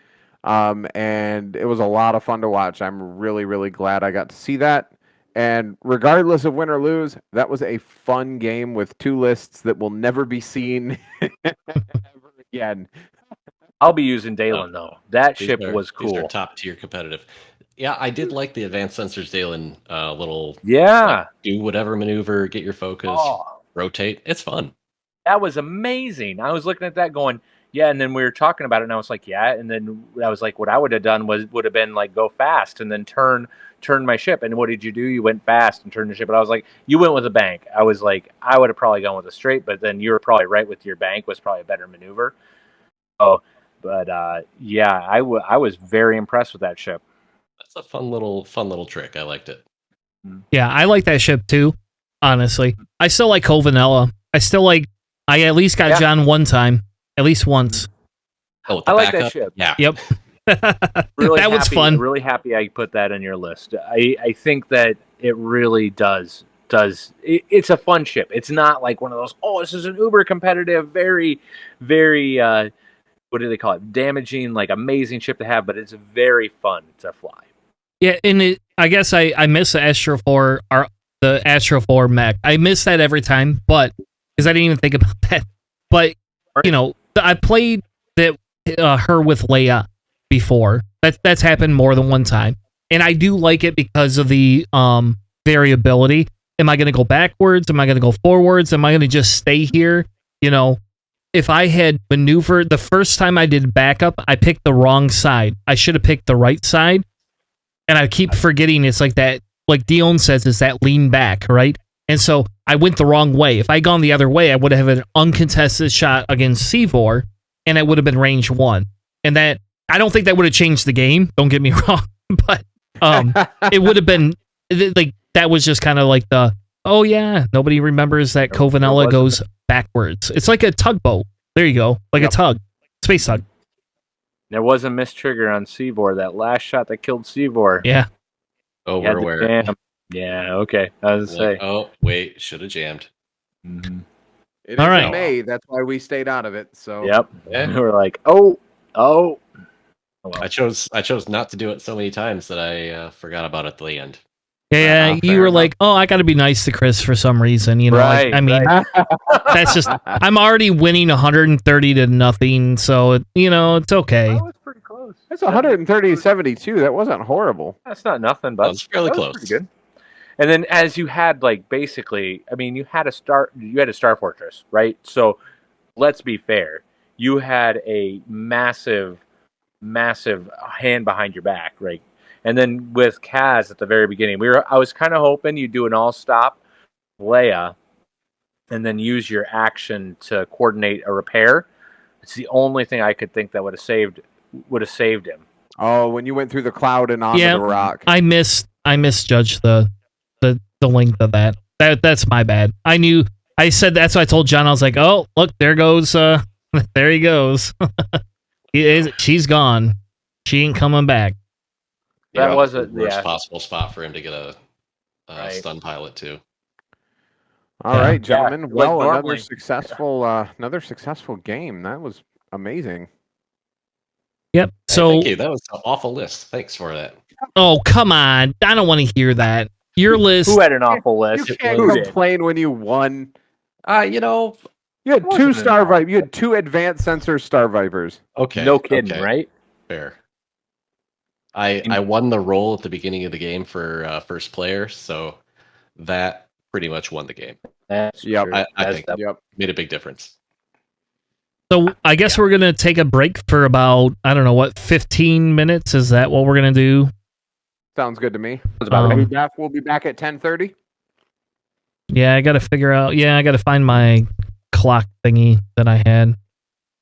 and it was a lot of fun to watch. I'm really, really glad I got to see that. And regardless of win or lose, that was a fun game with two lists that will never be seen ever again. I'll be using Dalen though. That ship was cool. These are top tier competitive. Yeah, I did like the advanced sensors Dalen little. Yeah. Like, do whatever maneuver, get your focus, rotate. It's fun. That was amazing. I was looking at that going, yeah, and then we were talking about it, and I was like, yeah, and then I was like, what I would have done would have been like go fast and then turn my ship. And what did you do? You went fast and turned the ship. But I was like, you went with a bank. I was like, I would have probably gone with a straight, but then you were probably right with your bank was probably a better maneuver. Oh, but yeah, I was very impressed with that ship. That's a fun little trick. I liked it. Yeah, I like that ship too. Honestly, I still like Covenella. I at least got John one time, at least once. Oh, I like that ship. Yeah. Yep. Really that was fun. Really happy I put that on your list. I think that it really does. It's a fun ship. It's not like one of those, this is an uber competitive, very, very, what do they call it? Damaging, like amazing ship to have, but it's very fun to fly. Yeah, and I guess I miss the Astro 4, the Astro 4 mech. I miss that every time, but because I didn't even think about that. But I played that her with Leia before. That's happened more than one time, and I do like it because of the variability. Am I going to go backwards? Am I going to go forwards? Am I going to just stay here? If I had maneuvered the first time I did backup, I picked the wrong side. I should have picked the right side. And I keep forgetting it's like that, like Dion says, is that lean back, right? And so I went the wrong way. If I'd gone the other way, I would have had an uncontested shot against Seevor, and it would have been range 1. And that, I don't think that would have changed the game, don't get me wrong, but it would have been, like, that was just kind of like nobody remembers that Covenella goes backwards. It's like a tugboat. There you go. Like a tug. Space tug. There was a missed trigger on Seevor, that last shot that killed Seevor. Yeah. Oh, we're aware. Yeah, okay. I was going to say. Oh, wait. Should have jammed. Mm-hmm. It is in May. That's why we stayed out of it. So. Yep. Yeah. We were like, oh. Well. I chose not to do it so many times that I forgot about it at the end. Yeah, you were like, I got to be nice to Chris for some reason. Right, I mean, that's just, I'm already winning 130 to nothing, so, it's okay. That was pretty close. That's 130-72. That wasn't horrible. That's not nothing, but it's fairly close. Pretty good. And then as you had, like, basically, I mean, you had a Star Fortress, right? So let's be fair. You had a massive, massive hand behind your back, right? And then with Kaz at the very beginning, I was kind of hoping you'd do an all-stop Leia and then use your action to coordinate a repair. It's the only thing I could think that would have saved him. Oh, when you went through the cloud and onto the rock. I missed I misjudged the length of that. That's my bad. I said that's why I told John. I was like, oh, look, there goes. There he goes. She's gone. She ain't coming back. That was the worst possible spot for him to get a stun pilot too. All right, gentlemen. Yeah, well, normally, another successful game. That was amazing. Yep. So thank you. That was an awful list. Thanks for that. Oh, come on. I don't want to hear that. Your list. Who had an awful list? You can't complain when you won. You had 2 Star Vipers. You had 2 advanced sensor Star Vipers. Okay. No kidding, right? Fair. I won the role at the beginning of the game for first player, so that pretty much won the game. That's true. I think made a big difference. So I guess we're going to take a break for about, 15 minutes? Is that what we're going to do? Sounds good to me. About We'll be back at 10:30. Yeah, I got to figure out. Yeah, I got to find my clock thingy that I had.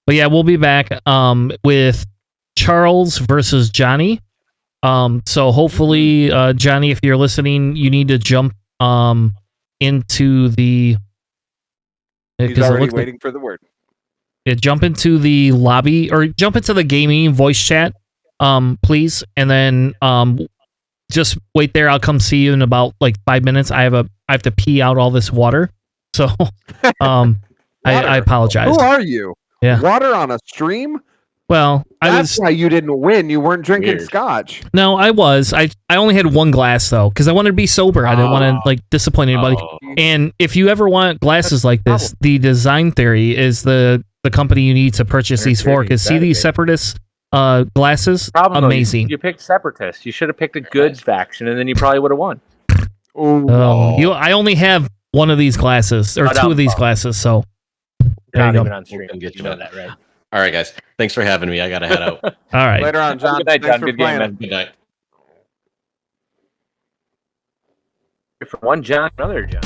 But yeah, we'll be back with Charles versus Johnny. So hopefully, Johnny, if you're listening, you need to jump into the... He's already waiting for the word. Yeah, jump into the lobby or jump into the gaming voice chat, please, and then just wait there. I'll come see you in about 5 minutes. I have to pee out all this water, so I apologize. Who are you? Yeah, water on a stream. Well, that's why you didn't win. You weren't drinking scotch. No, I was. I only had 1 glass though, because I wanted to be sober. I didn't want to disappoint anybody. And if you ever want glasses like this, the Design Theory is the company you need to purchase these for. Because see these Separatist glasses, amazing. You picked Separatist. You should have picked a good faction, and then you probably would have won. I only have 1 of these glasses or 2 of these glasses, so you're not even on stream. You know that, right? All right, guys. Thanks for having me. I gotta head out. All right. Later on, John. Good night, John. Good game, man. Good night. From one John, another John.